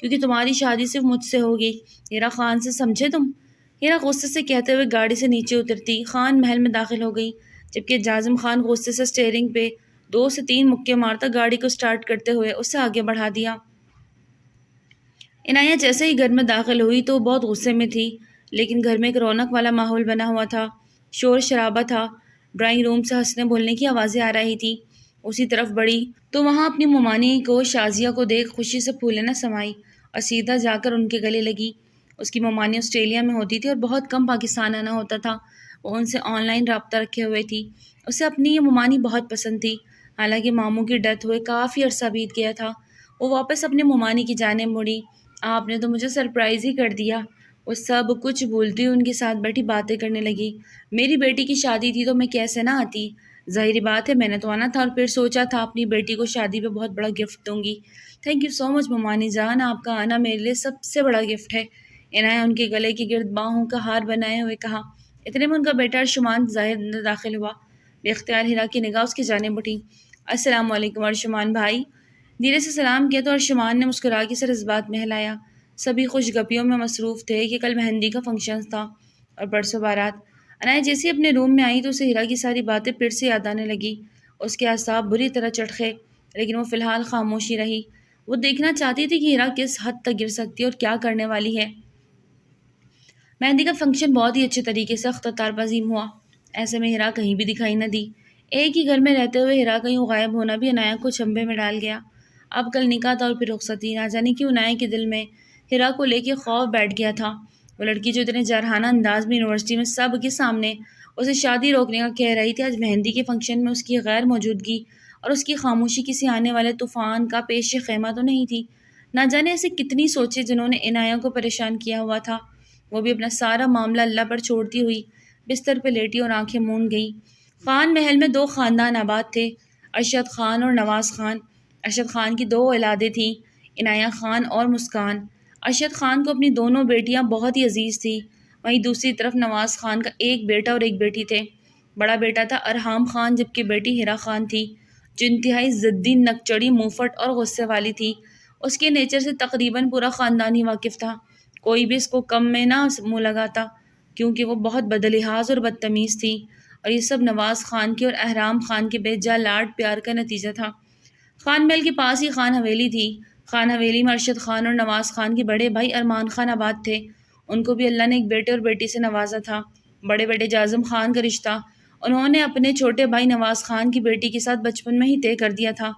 کیونکہ تمہاری شادی صرف مجھ سے ہوگی۔ ہیرا خان سے سمجھے تم؟ ہیرا غصے سے کہتے ہوئے گاڑی سے نیچے اترتی خان محل میں داخل ہو گئی، جبکہ جازم خان غصے سے اسٹیئرنگ پہ 2 سے 3 مکے مارتا گاڑی کو سٹارٹ کرتے ہوئے اسے آگے بڑھا دیا۔ عنایہ جیسے ہی گھر میں داخل ہوئی تو وہ بہت غصے میں تھی، لیکن گھر میں ایک رونق والا ماحول بنا ہوا تھا، شور شرابہ تھا، ڈرائنگ روم سے ہنسنے بولنے کی آوازیں آ رہی تھی۔ اسی طرف بڑی تو وہاں اپنی ممانی کو شازیہ کو دیکھ خوشی سے پھولے نہ سمائی اور سیدھا جا کر ان کے گلے لگی۔ اس کی ممانی آسٹریلیا میں ہوتی تھی اور بہت کم پاکستان آنا ہوتا تھا، وہ ان سے آن لائن رابطہ رکھے ہوئے تھی۔ اسے اپنی یہ ممانی بہت پسند تھی، حالانکہ ماموں کی ڈیتھ ہوئے کافی عرصہ بیت گیا تھا۔ وہ واپس اپنی ممانی کی جانب مڑی۔ آپ نے تو مجھے سرپرائز ہی کر دیا۔ وہ سب کچھ بھولتی ان کے ساتھ بیٹھی باتیں کرنے لگی۔ میری بیٹی کی شادی تھی تو میں کیسے نہ آتی، ظاہری بات ہے میں نے تو آنا تھا، اور پھر سوچا تھا اپنی بیٹی کو شادی پہ بہت بڑا گفٹ دوں گی۔ تھینک یو سو مچ ممانی جان، آپ کا آنا میرے لیے سب سے بڑا گفٹ ہے۔ عنایہ ان کے گلے کے گرد باہوں کا ہار بنائے ہوئے کہا۔ اتنے میں ان کا بیٹا ارشمان ظاہر اندر داخل ہوا۔ بے اختیار ہیرا کی نگاہ اس کی جانب اٹھی۔ السلام علیکم ارشمان بھائی، دھیرے سے سلام کیا تو ارشمان نے مسکرا کے سر اس بات میں ہلایا۔ سبھی خوش گپیوں میں مصروف تھے کہ کل مہندی کا فنکشن تھا اور پرسوں بارات۔ عنایہ جیسے اپنے روم میں آئی تو اسے ہیرا کی ساری باتیں پھر سے یاد آنے لگی۔ اس کے اعصاب بری طرح چٹخے، لیکن وہ فی الحال خاموشی رہی۔ وہ دیکھنا چاہتی تھی کہ ہیرا کس حد تک گر سکتی ہے اور کیا کرنے والی ہے۔ مہندی کا فنکشن بہت ہی اچھے طریقے سے اختتام پذیر ہوا۔ ایسے میں ہیرا کہیں بھی دکھائی نہ دی۔ ایک ہی گھر میں رہتے ہوئے ہیرا کہیں غائب ہونا بھی عنایہ کو چنبے میں ڈال گیا۔ اب کل نکاح تھا اور پھر رخصتی، نہ جانے کیوں عنایہ کے دل میں ہیرا کو لے کے خوف بیٹھ گیا تھا۔ وہ لڑکی جو اتنے جارحانہ انداز میں یونیورسٹی میں سب کے سامنے اسے شادی روکنے کا کہہ رہی تھی، آج مہندی کے فنکشن میں اس کی غیر موجودگی اور اس کی خاموشی کسی آنے والے طوفان کا پیش خیمہ تو نہیں تھی۔ نہ جانے ایسے کتنی سوچیں جنہوں نے عنایہ کو پریشان کیا ہوا تھا۔ وہ بھی اپنا سارا معاملہ اللہ پر چھوڑتی ہوئی بستر پہ لیٹی اور آنکھیں موند گئی۔ خان محل میں 2 خاندان آباد تھے، ارشد خان اور نواز خان۔ ارشد خان کی 2 اولادیں تھیں، عنایہ خان اور مسکان۔ ارشد خان کو اپنی دونوں بیٹیاں بہت ہی عزیز تھیں، وہیں دوسری طرف نواز خان کا ایک بیٹا اور ایک بیٹی تھے۔ بڑا بیٹا تھا ارحام خان، جبکہ بیٹی ہیرا خان تھی، جو انتہائی ضدی، نکچڑی، منہ اور غصے والی تھی۔ اس کے نیچر سے تقریباً پورا خاندان ہی واقف تھا، کوئی بھی اس کو کم میں نہ منہ لگاتا، کیونکہ وہ بہت بدلحاظ اور بدتمیز تھی، اور یہ سب نواز خان کے اور ارحام خان کے بے جا لاڈ پیار کا نتیجہ تھا۔ خان محل کے پاس ہی خان حویلی تھی۔ خان حویلی میں ارشد خان اور نواز خان کے بڑے بھائی ارمان خان آباد تھے۔ ان کو بھی اللہ نے ایک بیٹے اور بیٹی سے نوازا تھا۔ بڑے بیٹے جازم خان کا رشتہ انہوں نے اپنے چھوٹے بھائی نواز خان کی بیٹی کے ساتھ بچپن میں ہی طے کر دیا تھا۔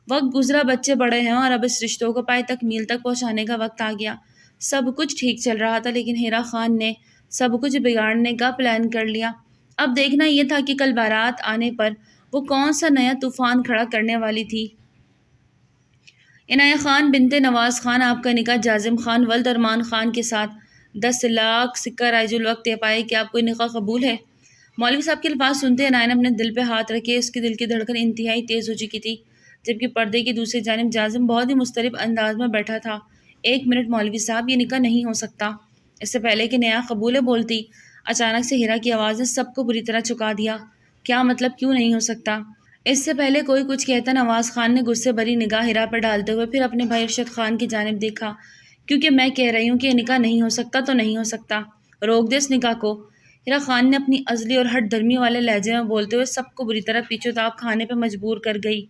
وقت گزرا، بچے بڑے ہیں اور اب اس رشتوں کو پائے تکمیل تک پہنچانے کا وقت آ گیا۔ سب کچھ ٹھیک چل رہا تھا، لیکن ہیرا خان نے سب کچھ بگاڑنے کا پلان کر لیا۔ اب دیکھنا یہ تھا کہ کل بارات آنے پر وہ کون سا نیا طوفان کھڑا کرنے والی تھی۔ عنایہ خان بنت نواز خان، آپ کا نکاح جازم خان ولد ارمان خان کے ساتھ 10 لاکھ سکہ رائج الوقت طے پائے کہ آپ کو نکاح قبول ہے۔ مولوی صاحب کے الفاظ سنتے عنایہ نے اپنے دل پہ ہاتھ رکھے۔ اس کے دل کی دھڑکن انتہائی تیز ہو چکی تھی، جبکہ پردے کی دوسری جانب جازم بہت ہی مضطرب انداز میں بیٹھا تھا۔ 1 منٹ مولوی صاحب، یہ نکاح نہیں ہو سکتا۔ اس سے پہلے کہ نیا قبول بولتی، اچانک سے ہیرا کی آواز نے سب کو بری طرح چکا دیا۔ کیا مطلب، کیوں نہیں ہو سکتا؟ اس سے پہلے کوئی کچھ کہتا، نواز خان نے غصے بھری نگاہ ہیرا پر ڈالتے ہوئے پھر اپنے بھائی ارشد خان کی جانب دیکھا۔ کیونکہ میں کہہ رہی ہوں کہ یہ نکاح نہیں ہو سکتا تو نہیں ہو سکتا، روک دے اس نکاح کو۔ ہیرا خان نے اپنی ازلی اور ہٹ دھرمی والے لہجے میں بولتے ہوئے سب کو بری طرح پیچھے تاپ کھانے پہ مجبور کر گئی۔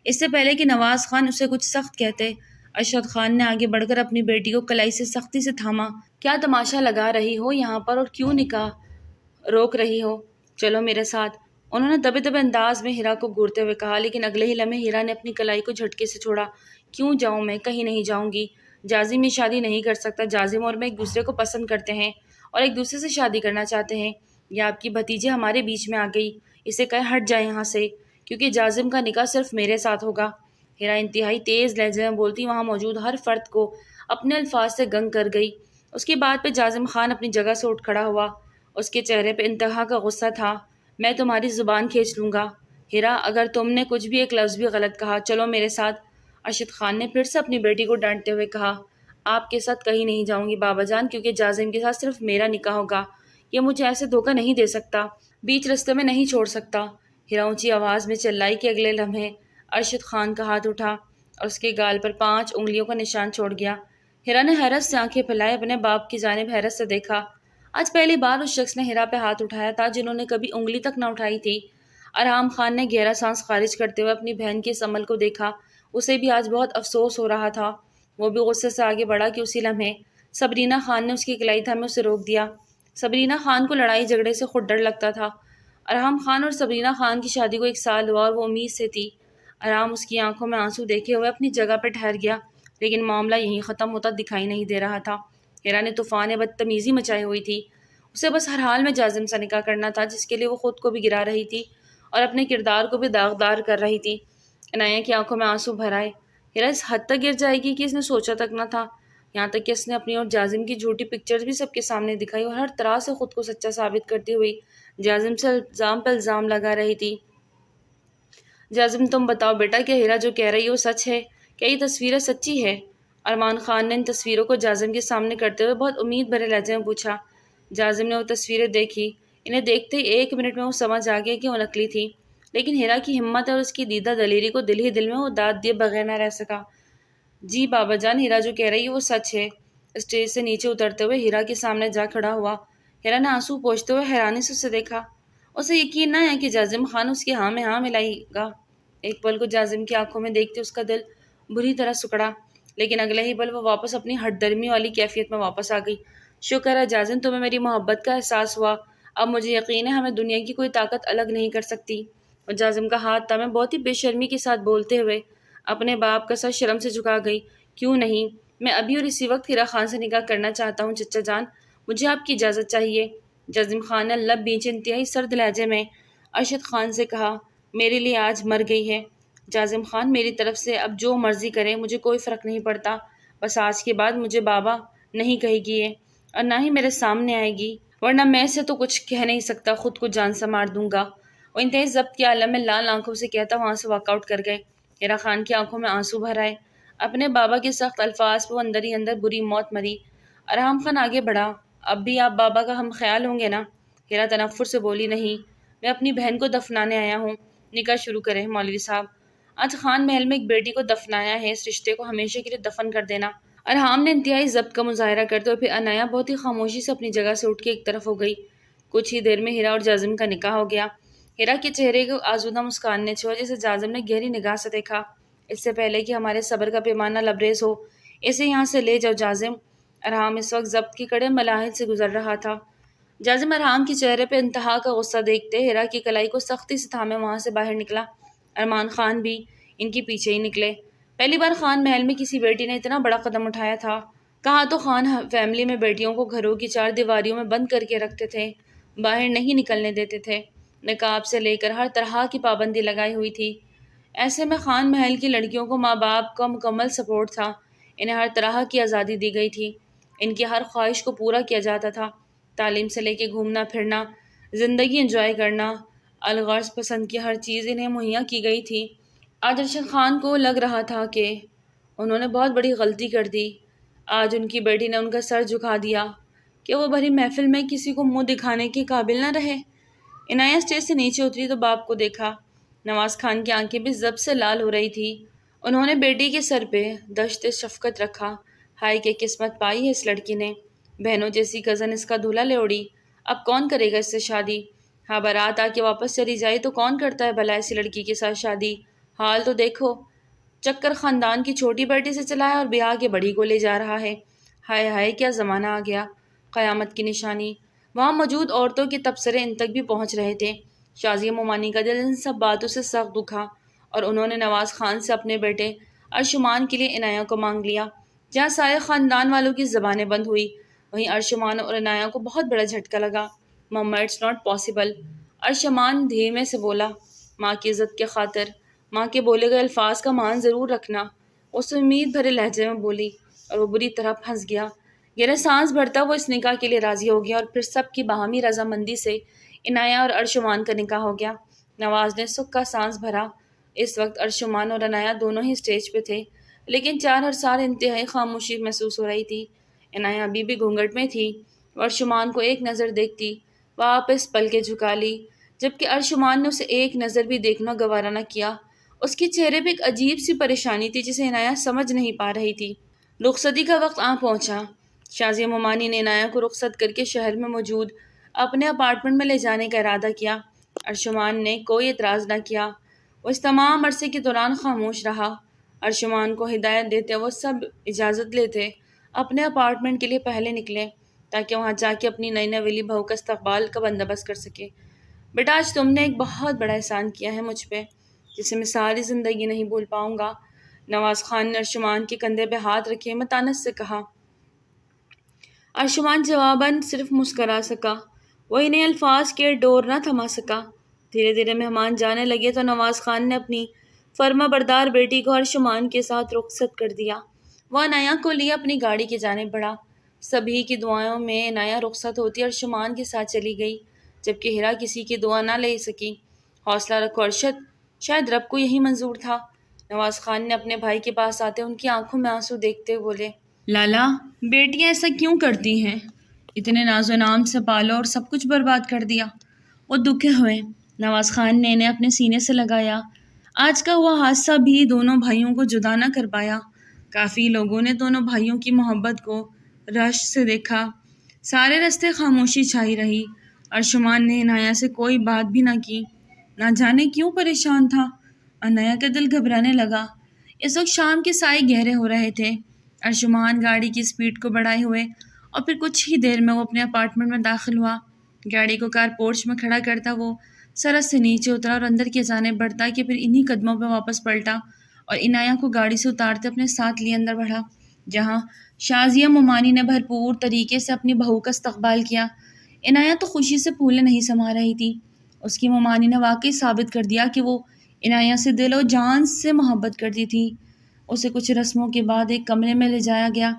اس سے پہلے کہ نواز خان اسے کچھ سخت کہتے، ارشد خان نے آگے بڑھ کر اپنی بیٹی کو کلائی سے سختی سے تھاما۔ کیا تماشا لگا رہی ہو یہاں پر اور کیوں نکاح روک رہی ہو؟ چلو میرے ساتھ، انہوں نے دبے دبے انداز میں ہیرا کو گھورتے ہوئے کہا، لیکن اگلے ہی لمحے ہیرا نے اپنی کلائی کو جھٹکے سے چھوڑا۔ کیوں جاؤں میں؟ کہیں نہیں جاؤں گی۔ جازم یہ شادی نہیں کر سکتا۔ جازم اور میں ایک دوسرے کو پسند کرتے ہیں اور ایک دوسرے سے شادی کرنا چاہتے ہیں۔ یا آپ کی بھتیجی ہمارے بیچ میں آ گئی، اسے کہے ہٹ جائے یہاں سے، کیونکہ جازم کا نکاح صرف میرے ساتھ ہوگا۔ ہیرا انتہائی تیز لہجے میں بولتی وہاں موجود ہر فرد کو اپنے الفاظ سے گنگ کر گئی۔ اس کی بات پہ جازم خان اپنی جگہ سے اٹھ کھڑا ہوا۔ اس کے چہرے پہ انتہا کا غصہ تھا۔ میں تمہاری زبان کھینچ لوں گا ہیرا، اگر تم نے کچھ بھی ایک لفظ بھی غلط کہا۔ چلو میرے ساتھ۔ ارشد خان نے پھر سے اپنی بیٹی کو ڈانٹتے ہوئے کہا، آپ کے ساتھ کہیں نہیں جاؤں گی بابا جان، کیونکہ جازم کے ساتھ صرف میرا نکاح ہوگا۔ یہ مجھے ایسے دھوکہ نہیں دے سکتا، بیچ رستے میں نہیں چھوڑ سکتا۔ ہیرا اونچی آواز میں چلائی کہ اگلے لمحے ارشد خان کا ہاتھ اٹھا اور اس کے گال پر 5 انگلیوں کا نشان چھوڑ گیا۔ ہیرا نے حیرت سے آنکھیں پھیلائے اپنے باپ کی جانب حیرت سے دیکھا۔ آج پہلی بار اس شخص نے ہیرا پہ ہاتھ اٹھایا تھا جنہوں نے کبھی انگلی تک نہ اٹھائی تھی۔ ارحام خان نے گہرا سانس خارج کرتے ہوئے اپنی بہن کے اس عمل کو دیکھا۔ اسے بھی آج بہت افسوس ہو رہا تھا۔ وہ بھی غصے سے آگے بڑھا کہ اسی لمحے صبرینہ خان نے اس کی کلائی تھامے اسے روک دیا۔ صبرینہ خان کو لڑائی جھگڑے سے خود ڈر لگتا تھا۔ ارحام خان اور صبرینہ خان کی شادی کو 1 سال ہوا اور وہ امید سے تھی۔ ارحام اس کی آنکھوں میں آنسو دیکھے ہوئے اپنی جگہ پہ ٹھہر گیا، لیکن معاملہ یہیں ختم ہوتا دکھائی نہیں دے رہا تھا۔ ہیرا نے طوفان بدتمیزی مچائی ہوئی تھی۔ اسے بس ہر حال میں جازم سے نکاح کرنا تھا، جس کے لیے وہ خود کو بھی گرا رہی تھی اور اپنے کردار کو بھی داغدار کر رہی تھی۔ عنایہ کی آنکھوں میں آنسو بھر آئے۔ ہیرا اس حد تک گر جائے گی کہ اس نے سوچا تک نہ تھا، یہاں تک کہ اس نے اپنی اور جازم کی جھوٹی پکچرز بھی سب کے سامنے دکھائی اور ہر طرح سے خود کو سچا ثابت کرتی ہوئی جازم سے الزام پہ الزام لگا رہی تھی۔ جازم تم بتاؤ بیٹا، کیا ہیرا جو کہہ رہی ہے وہ سچ ہے؟ کیا یہ تصویریں سچی ہے؟ ارمان خان نے ان تصویروں کو جازم کے سامنے کرتے ہوئے بہت امید بھرے لہجے میں پوچھا۔ جازم نے وہ تصویریں دیکھی۔ انہیں دیکھتے ہی 1 منٹ میں وہ سمجھ آ گیا کہ وہ نقلی تھی، لیکن ہیرا کی ہمت اور اس کی دیدہ دلیری کو دل ہی دل میں وہ داد دیے بغیر نہ رہ سکا۔ جی بابا جان، ہیرا جو کہہ رہی ہے وہ سچ ہے۔ اسٹیج سے نیچے اترتے ہوئے ہیرا کے سامنے جا کھڑا ہوا۔ ہیرا نے آنسو پوچھتے ہوئے حیرانی سے اسے دیکھا۔ اسے یقین نہ ہے کہ جازم خان اس کی ہاں میں ہاں ملائے گا۔ ایک پل کو جازم کی آنکھوں میں دیکھتے اس کا دل بری طرح سکڑا، لیکن اگلے ہی پل وہ واپس اپنی ہٹ درمی والی کیفیت میں واپس آ گئی۔ شکر ہے جازم، تمہیں میری محبت کا احساس ہوا۔ اب مجھے یقین ہے ہمیں دنیا کی کوئی طاقت الگ نہیں کر سکتی۔ اور جازم کا ہاتھ تھا میں بہت ہی بے شرمی کے ساتھ بولتے ہوئے اپنے باپ کا سر شرم سے جھکا گئی۔ کیوں نہیں، میں ابھی اور اسی وقت ہیرا خان سے نکاح کرنا چاہتا ہوں چچا جان، مجھے آپ کی اجازت چاہیے۔ جازم خان نے لب بیچے انتہائی سرد لہجے میں ارشد خان سے کہا، میرے لیے آج مر گئی ہے جازم خان، میری طرف سے اب جو مرضی کرے مجھے کوئی فرق نہیں پڑتا، بس آج کے بعد مجھے بابا نہیں کہے گی یہ، اور نہ ہی میرے سامنے آئے گی، ورنہ میں اسے تو کچھ کہہ نہیں سکتا، خود کو جان سے مار دوں گا۔ وہ انتہائی ضبط کے عالم میں لال آنکھوں سے کہتا وہاں سے واک آؤٹ کر گئے۔ ہیرا خان کی آنکھوں میں آنسو بھر آئے۔ اپنے بابا کے سخت الفاظ پہ وہ اندر ہی اندر بری موت مری۔ ارحام خان آگے بڑھا، اب بھی آپ بابا کا ہم خیال ہوں گے نا؟ ہیرا تنفر سے بولی، نہیں، میں اپنی بہن کو دفنانے آیا ہوں۔ نکاح شروع کریں مولوی صاحب، آج خان محل میں ایک بیٹی کو دفنایا ہے، اس رشتے کو ہمیشہ کے لیے دفن کر دینا۔ ارحام نے انتہائی ضبط کا مظاہرہ کرتے ہوئے پھر عنایہ بہت ہی خاموشی سے اپنی جگہ سے اٹھ کے ایک طرف ہو گئی۔ کچھ ہی دیر میں ہیرا اور جازم کا نکاح ہو گیا۔ ہیرا کے چہرے کو آزودہ مسکان نے چھوا جسے جازم نے گہری نگاہ سے دیکھا۔ اس سے پہلے کہ ہمارے صبر کا پیمانہ لبریز ہو، اسے یہاں سے لے جاؤ جازم۔ ارحام اس وقت ضبط کی کڑے ملاحظ سے گزر رہا تھا۔ جازم ارحام کے چہرے پہ انتہا کا غصہ دیکھتے ہیرا کی کلائی کو سختی سے تھامے وہاں سے باہر نکلا۔ ارمان خان بھی ان کے پیچھے ہی نکلے۔ پہلی بار خان محل میں کسی بیٹی نے اتنا بڑا قدم اٹھایا تھا۔ کہا تو خان فیملی میں بیٹیوں کو گھروں کی 4 دیواریوں میں بند کر کے رکھتے تھے، باہر نہیں نکلنے دیتے تھے، نقاب سے لے کر ہر طرح کی پابندی لگائی ہوئی تھی۔ ایسے میں خان محل کی لڑکیوں کو ماں باپ کا مکمل سپورٹ تھا، انہیں ہر طرح کی آزادی دی گئی تھی، ان کی ہر خواہش کو پورا کیا جاتا تھا، تعلیم سے لے کے گھومنا پھرنا، زندگی انجوائے کرنا، الغرض پسند کی ہر چیز انہیں مہیا کی گئی تھی۔ آج ارشد خان کو لگ رہا تھا کہ انہوں نے بہت بڑی غلطی کر دی۔ آج ان کی بیٹی نے ان کا سر جھکا دیا کہ وہ بھری محفل میں کسی کو منہ دکھانے کے قابل نہ رہے۔ عنایہ اسٹیج سے نیچے اتری تو باپ کو دیکھا۔ نواز خان کی آنکھیں بھی ضبط سے لال ہو رہی تھی۔ انہوں نے بیٹی کے سر پہ دشت شفقت رکھا۔ ہائے کہ قسمت پائی ہے اس لڑکی نے، بہنوں جیسی کزن اس کا دولہا لے اڑی، اب کون کرے گا اس سے شادی؟ ہاں بارات آ کے واپس چلی جائے تو کون کرتا ہے بھلا ایسی لڑکی کے ساتھ شادی؟ حال تو دیکھو، چکر خاندان کی چھوٹی بیٹی سے چلا ہے اور بیاہ کے بڑی کو لے جا رہا ہے۔ ہائے ہائے کیا زمانہ آ گیا، قیامت کی نشانی۔ وہاں موجود عورتوں کے تبصرے ان تک بھی پہنچ رہے تھے۔ شازیہ مومانی کا دل ان سب باتوں سے سخت دکھا اور انہوں نے نواز خان سے اپنے بیٹے ارشمان کے لیے عنایہ کو مانگ لیا۔ جہاں سارے خاندان والوں کی زبانیں بند ہوئی، وہیں ارشمان اور عنایہ کو بہت بڑا جھٹکا لگا۔ مما اٹس ناٹ پاسبل، ارشمان دھیمے سے بولا، ماں کی عزت کے خاطر ماں کے بولے گئے الفاظ کا مان ضرور رکھنا، اس امید بھرے لہجے میں بولی، اور وہ بری طرح پھنس گیا۔ گہرا سانس بھرتا وہ اس نکاح کے لیے راضی ہو گیا اور پھر سب کی باہمی رضامندی سے عنایہ اور ارشمان کا نکاح ہو گیا۔ نواز نے سکھ کا سانس بھرا۔ اس وقت ارشمان اور عنایہ دونوں ہی اسٹیج پہ تھے، لیکن ہر سال انتہائی خاموشی محسوس ہو رہی تھی۔ عنایہ ابھی بھی گھونگھٹ میں تھی، وہ ارشمان کو ایک نظر دیکھتی واپس پلکیں جھکا لی، جبکہ ارشمان نے اسے ایک نظر بھی دیکھنا گوارا نہ کیا۔ اس کے چہرے پہ ایک عجیب سی پریشانی تھی جسے عنایہ سمجھ نہیں پا رہی تھی۔ رخصتی کا وقت آ پہنچا۔ شازیہ ممانی نے عنایہ کو رخصت کر کے شہر میں موجود اپنے اپارٹمنٹ میں لے جانے کا ارادہ کیا۔ ارشمان نے کوئی اعتراض نہ کیا۔ وہ اس تمام عرصے کے دوران خاموش رہا۔ ارشمان کو ہدایت دیتے وہ سب اجازت لیتے اپنے اپارٹمنٹ کے لیے پہلے نکلے تاکہ وہاں جا کے اپنی نئی نویلی بہو کا استقبال کا بندوبست کر سکے۔ بیٹا، آج تم نے ایک بہت بڑا احسان کیا ہے مجھ پہ، جسے میں ساری زندگی نہیں بھول پاؤں گا۔ نواز خان نے ارشمان کے کندھے پہ ہاتھ رکھے متانت سے کہا۔ ارشمان جواباً صرف مسکرا سکا۔ وہ انہیں الفاظ کے ڈور نہ تھما سکا۔ دھیرے دھیرے مہمان جانے لگے تو نواز خان نے اپنی فرما بردار بیٹی کو ارشمان کے ساتھ رخصت کر دیا۔ وہ عنایہ کو لیے اپنی گاڑی کی جانب بڑھا۔ سبھی کی دعاؤں میں عنایہ رخصت ہوتی ارشمان کے ساتھ چلی گئی، جبکہ ہیرا کسی کی دعا نہ لے سکی۔ حوصلہ رکھو ارشد، شاید رب کو یہی منظور تھا۔ نواز خان نے اپنے بھائی کے پاس آتے ان کی آنکھوں میں آنسو دیکھتے ہوئے بولے، لالا، بیٹیاں ایسا کیوں کرتی ہیں؟ اتنے ناز و نام سے پالو اور سب کچھ برباد کر دیا۔ وہ دکھے ہوئے۔ نواز خان نے انہیں اپنے سینے سے لگایا۔ آج کا ہوا حادثہ بھی دونوں بھائیوں کو جدا نہ کر پایا۔ کافی لوگوں نے دونوں بھائیوں کی محبت کو رشک سے دیکھا۔ سارے راستے خاموشی چھائی رہی۔ ارشمان نے عنایہ سے کوئی بات بھی نہ کی۔ نہ جانے کیوں پریشان تھا۔ عنایہ کا دل گھبرانے لگا۔ اس وقت شام کے سائے گہرے ہو رہے تھے۔ ارشمان گاڑی کی سپیڈ کو بڑھائے ہوئے اور پھر کچھ ہی دیر میں وہ اپنے اپارٹمنٹ میں داخل ہوا۔ گاڑی کو کار پورچ میں کھڑا کرتا وہ سرحد سے نیچے اترا اور اندر کی جانب بڑھتا کہ پھر انہی قدموں پہ واپس پلٹا اور عنایہ کو گاڑی سے اتارتے اپنے ساتھ لیے اندر بڑھا، جہاں شازیہ ممانی نے بھرپور طریقے سے اپنی بہو کا استقبال کیا۔ عنایہ تو خوشی سے پھولے نہیں سما رہی تھی۔ اس کی ممانی نے واقعی ثابت کر دیا کہ وہ عنایہ سے دل و جان سے محبت کرتی تھی۔ اسے کچھ رسموں کے بعد ایک کمرے میں لے جایا گیا۔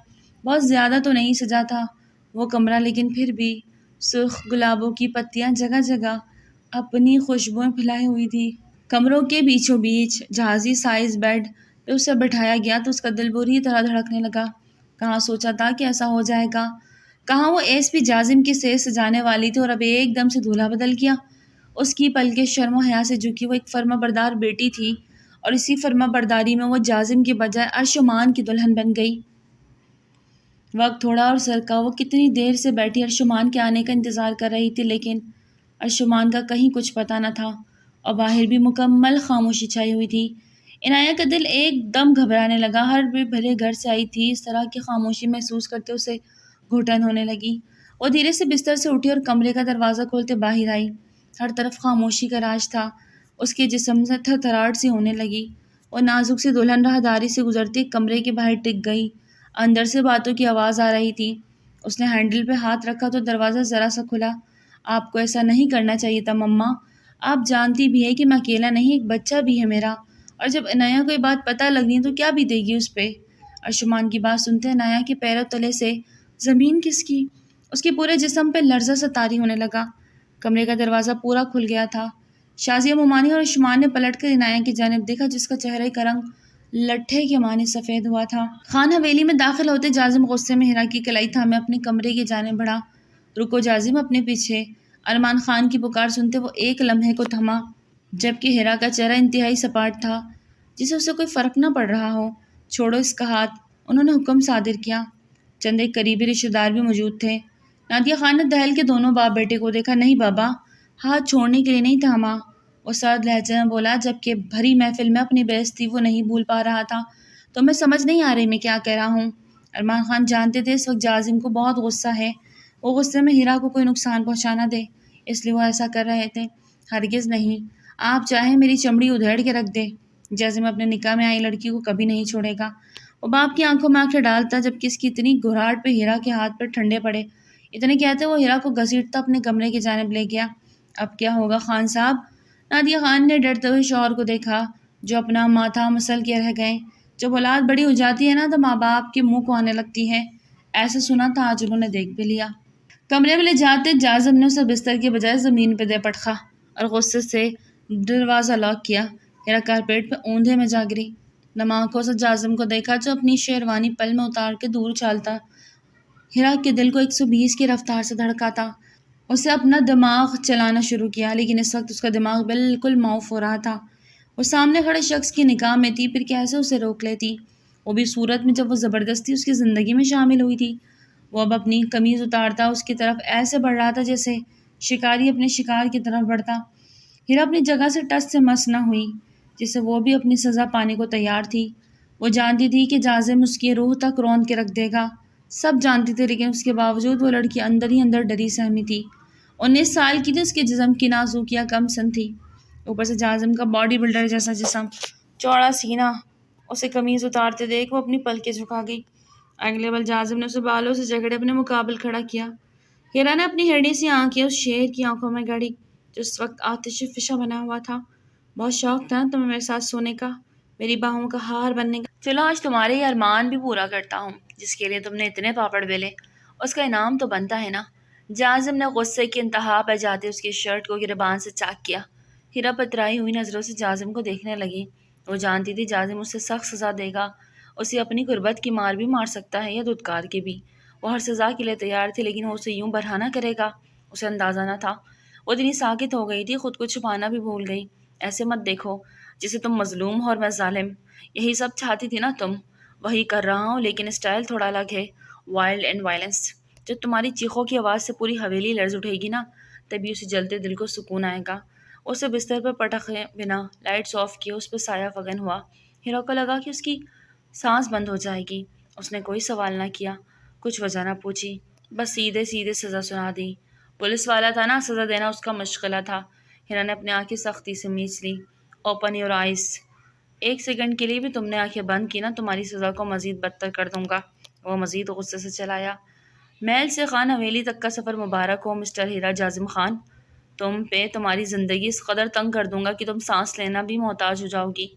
بہت زیادہ تو نہیں سجا تھا وہ کمرہ، لیکن پھر بھی سرخ گلابوں کی پتیاں جگہ جگہ اپنی خوشبوئیں پھیلائے ہوئی تھی۔ کمروں کے بیچوں بیچ جہازی سائز بیڈ پہ اسے بٹھایا گیا تو اس کا دل بری طرح دھڑکنے لگا۔ کہاں سوچا تھا کہ ایسا ہو جائے گا؟ کہاں وہ ایس پی جازم کے سیز سجانے والی تھی اور اب ایک دم سے دولہا بدل گیا۔ اس کی پلکیں شرم و حیا سے جھکی۔ وہ ایک فرما بردار بیٹی تھی اور اسی فرما برداری میں وہ جازم کے بجائے ارشمان کی دلہن بن گئی۔ وقت تھوڑا اور سرکا۔ وہ کتنی دیر سے بیٹھی ارشمان کے آنے کا انتظار کر رہی تھی، لیکن ارشمان کا کہیں کچھ پتہ نہ تھا اور باہر بھی مکمل خاموشی چھائی ہوئی تھی۔ عنایہ کا دل ایک دم گھبرانے لگا۔ ہر بھرے گھر سے آئی تھی، اس طرح کی خاموشی محسوس کرتے اسے گھٹن ہونے لگی۔ وہ دھیرے سے بستر سے اٹھی اور کمرے کا دروازہ کھولتے باہر آئی۔ ہر طرف خاموشی کا راج تھا۔ اس کے جسم سے تھرتھراہٹ سی ہونے لگی۔ وہ نازک سی دلہن راہداری سے گزرتی کمرے کے باہر ٹک گئی۔ اندر سے باتوں کی آواز آ رہی تھی۔ اس نے ہینڈل پہ ہاتھ رکھا تو دروازہ ذرا سا کھلا۔ آپ کو ایسا نہیں کرنا چاہیے تھا مما۔ آپ جانتی بھی ہے کہ میں اکیلا نہیں، ایک بچہ بھی ہے میرا، اور جب عنایہ کو یہ بات پتہ لگنی ہے تو کیا بیتے گی اس پہ۔ ارشمان کی بات سنتے عنایہ کے پیروں تلے سے زمین کھسکی۔ اس کے پورے جسم پہ لرزہ سا طاری ہونے لگا۔ کمرے کا دروازہ پورا کھل گیا تھا۔ شازیہ ممانی اور ارشمان نے پلٹ کر عنایہ کی جانب دیکھا، جس کا چہرے کا رنگ لٹھے کے معنی سفید ہوا تھا۔ خان حویلی میں داخل ہوتے جازم غصے میں ہیرا کی کلائی تھامے اپنے کمرے کی جانب بڑھا۔ رکو جازم، اپنے پیچھے۔ ارمان خان کی پکار سنتے وہ ایک لمحے کو تھما، جبکہ ہیرا کا چہرہ انتہائی سپاٹ تھا، جسے اسے کوئی فرق نہ پڑ رہا ہو۔ چھوڑو اس کا ہاتھ، انہوں نے حکم صادر کیا۔ چند ایک قریبی رشتہ دار بھی موجود تھے۔ نادیہ خان نے دہل کے دونوں باپ بیٹے کو دیکھا۔ نہیں بابا، ہاتھ چھوڑنے کے لیے نہیں تھاما، وہ سرد لہجے میں بولا، جبکہ بھری محفل میں اپنی بےعزتی وہ نہیں بھول پا رہا تھا۔ تو میں سمجھ نہیں آ رہی میں کیا کہہ رہا ہوں۔ ارمان خان جانتے تھے اس وقت جازم کو بہت غصہ ہے، وہ غصے میں ہیرا کو کوئی نقصان پہنچانا دے، اس لیے وہ ایسا کر رہے تھے۔ ہرگز نہیں، آپ چاہیں میری چمڑی ادھیڑ کے رکھ دے، جازم اپنے نکاح میں آئی لڑکی کو کبھی نہیں چھوڑے گا۔ وہ باپ کی آنکھوں میں آنکھیں ڈالتا، جبکہ اس کی اتنی گھراہٹ پہ ہیرا کے ہاتھ پہ ٹھنڈے پڑے۔ اتنے کہتے وہ ہیرا کو گھسیٹتا اپنے کمرے کی جانب لے گیا۔ اب کیا ہوگا خان صاحب؟ نادیہ خان نے ڈرتے ہوئے شوہر کو دیکھا، جو اپنا ماتھا مسل کے رہ گئے۔ جب اولاد بڑی ہو جاتی ہے نا تو ماں باپ کے منہ کو آنے لگتی ہے، ایسا سنا تھا، آج انہوں نے دیکھ بھی لیا۔ کمرے میں لے جاتے جازم نے اسے بستر کے بجائے زمین پہ دے پٹخا اور غصے سے دروازہ لاک کیا۔ ہیرا کارپیٹ پہ اوندھے میں جا گری۔ نم آنکھوں سے جازم کو دیکھا، جو اپنی شیروانی پل میں اتار کے دور چالتا۔ ہیرا کے دل کو 120 کی رفتار سے دھڑکا تھا۔ اسے اپنا دماغ چلانا شروع کیا، لیکن اس وقت اس کا دماغ بالکل معاف ہو رہا تھا۔ وہ سامنے کھڑے شخص کی نگاہ میں تھی، پھر کیسے اسے روک لیتی؟ وہ بھی صورت میں جب وہ زبردستی اس کی زندگی میں شامل ہوئی تھی۔ وہ اب اپنی قمیض اتارتا اس کی طرف ایسے بڑھ رہا تھا جیسے شکاری اپنے شکار کی طرف بڑھتا۔ ہیرا اپنی جگہ سے ٹس سے مس نہ ہوئی، جس سے وہ بھی اپنی سزا پانے کو تیار تھی۔ وہ جانتی تھی کہ جازم اس کی روح تک روند کے رکھ دے گا، سب جانتی تھی، لیکن اس کے باوجود وہ لڑکی اندر ہی اندر ڈری سہمی تھی۔ 19 سال کی تھی، اس کے جسم کی نازکیاں کم سن تھی، اوپر سے جازم کا باڈی بلڈر جیسا جسم، چوڑا سینہ۔ اسے قمیض اتارتے دیکھ وہ اپنی پلکیں جھکا گئی۔ اگلے پل جازم نے اسے بالوں سے جکڑے اپنے مقابل کھڑا کیا۔ ہیرا نے اپنی ہیڑی سی آنکھیں اس شیر کی آنکھوں میں گڑی جو اس وقت آتش فشاں بنا ہوا تھا۔ بہت شوق تھا تمہیں میرے ساتھ سونے کا، میری باہوں کا ہار بننے کا۔ چلو آج تمہارے یہ ارمان بھی پورا کرتا ہوں جس کے لیے تم نے اتنے پاپڑ بیلے، اس کا انعام تو بنتا ہے نا۔ جازم نے غصے کی انتہا پہ جاتے اس کی شرٹ کو گریبان سے چاک کیا۔ ہیرا پترائی ہوئی نظروں سے جازم کو دیکھنے لگی۔ وہ جانتی تھی جازم اسے سخت سزا دے گا، اسے اپنی غربت کی مار بھی مار سکتا ہے یا دھتکار کے بھی۔ وہ ہر سزا کے لیے تیار تھی، لیکن وہ اسے یوں برہنہ کرے گا اسے اندازہ نہ تھا۔ وہ اتنی ساکت ہو گئی تھی، خود کو چھپانا بھی بھول گئی۔ ایسے مت دیکھو جسے تم مظلوم ہو اور میں ظالم، یہی سب چاہتی تھی نا تم، وہی کر رہا ہوں، لیکن اسٹائل تھوڑا الگ ہے، وائلڈ اینڈ وائلنس۔ جب تمہاری چیخوں کی آواز سے پوری حویلی لرز اٹھے گی نا، تبھی اسے جلتے دل کو سکون آئے گا۔ اسے بستر پر پٹکے بنا لائٹس آف کیے اس پہ سایہ فگن ہوا۔ ہیرو کو لگا کہ اس کی سانس بند ہو جائے گی۔ اس نے کوئی سوال نہ کیا، کچھ وجہ نہ پوچھی، بس سیدھے سیدھے سزا سنا دی۔ پولیس والا تھا نا، سزا دینا اس کا مشغلہ تھا۔ ہیرا نے اپنی آنکھیں سختی سے میچ لی۔ Open your eyes. 1 سیکنڈ کے لیے بھی تم نے آنکھیں بند کی نا، تمہاری سزا کو مزید بدتر کر دوں گا۔ وہ مزید غصے سے چلایا۔ محل سے خان حویلی تک کا سفر مبارک ہو مسٹر ہیرا جازم خان، تم پہ تمہاری زندگی اس قدر تنگ کر دوں گا کہ تم سانس لینا بھی محتاج ہو جاؤ گی۔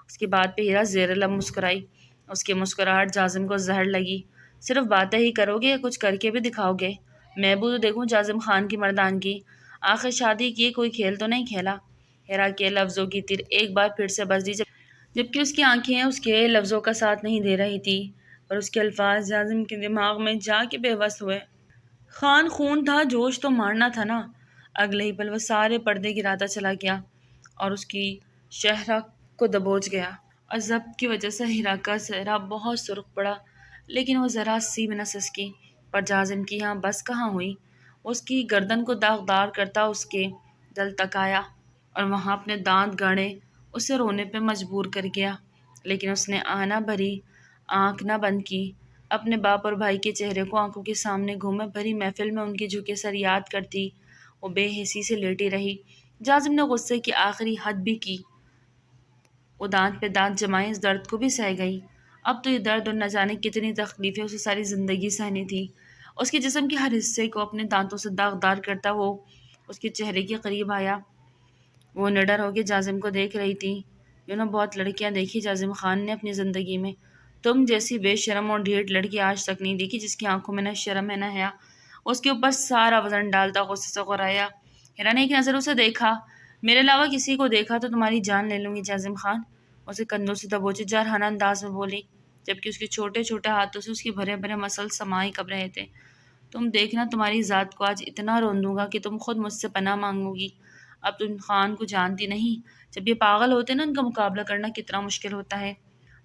اس کی بات پہ ہیرا زیر لب مسکرائی۔ اس کی مسکراہٹ جازم کو زہر لگی۔ صرف باتیں ہی کرو گے یا کچھ کر کے بھی دکھاؤ گے؟ میں بھی تو دیکھوں جازم خان کی مردانگی، آخر شادی کی کوئی کھیل تو نہیں کھیلا۔ ہیرا کے لفظوں کی تیر ایک بار پھر سے بج دی، جبکہ اس کی آنکھیں اس کے لفظوں کا ساتھ نہیں دے رہی تھی، اور اس کے الفاظ جازم کے دماغ میں جا کے بے بس ہوئے۔ خان خون تھا، جوش تو مارنا تھا نا۔ اگلے ہی پل وہ سارے پردے گراتا چلا گیا اور اس کی شہرہ کو دبوچ گیا، اور ضبط کی وجہ سے ہیرا کا چہرہ بہت سرخ پڑا، لیکن وہ ذرا سی بھی نہ سسکی۔ پر جازم کی یہاں بس کہاں ہوئی، اس کی گردن کو داغدار کرتا اس کے دل تک آیا اور وہاں اپنے دانت گاڑے اسے رونے پہ مجبور کر گیا، لیکن اس نے آنا بھری آنکھ نہ بند کی۔ اپنے باپ اور بھائی کے چہرے کو آنکھوں کے سامنے گھومے بھری محفل میں ان کے جھکے سر یاد کرتی وہ بے حسی سے لیٹی رہی۔ جازم نے غصے کی آخری حد بھی کی، وہ دانت پہ دانت جمائے اس درد کو بھی سہ گئی۔ اب تو یہ درد اور نہ جانے کتنی تکلیفیں اسے ساری زندگی سہنی تھی۔ اس کے جسم کے ہر حصے کو اپنے دانتوں سے داغدار کرتا وہ اس کے چہرے کے قریب آیا۔ وہ نڈر ہو کے جازم کو دیکھ رہی تھی۔ یوں نے بہت لڑکیاں دیکھی جازم خان نے اپنی زندگی میں، تم جیسی بے شرم اور ڈھیٹ لڑکی آج تک نہیں دیکھی جس کی آنکھوں میں نہ شرم ہے نہ حیا۔ اس کے اوپر سارا وزن ڈالتا غصے سے غرایا۔ ہیرا نے ایک نظر اسے دیکھا۔ میرے علاوہ کسی کو دیکھا تو تمہاری جان لے لوں گی جازم خان، اسے کندھوں سے دبوچے جارحانہ انداز میں بولی، جبکہ اس کے چھوٹے چھوٹے ہاتھوں سے اس کے بھرے بھرے مسل سمائی کب رہے تھے۔ تم دیکھنا تمہاری ذات کو آج اتنا رون دوں گا کہ تم خود مجھ سے پناہ مانگو گی۔ اب تم خان کو جانتی نہیں، جب یہ پاگل ہوتے نا ان کا مقابلہ کرنا کتنا مشکل ہوتا ہے۔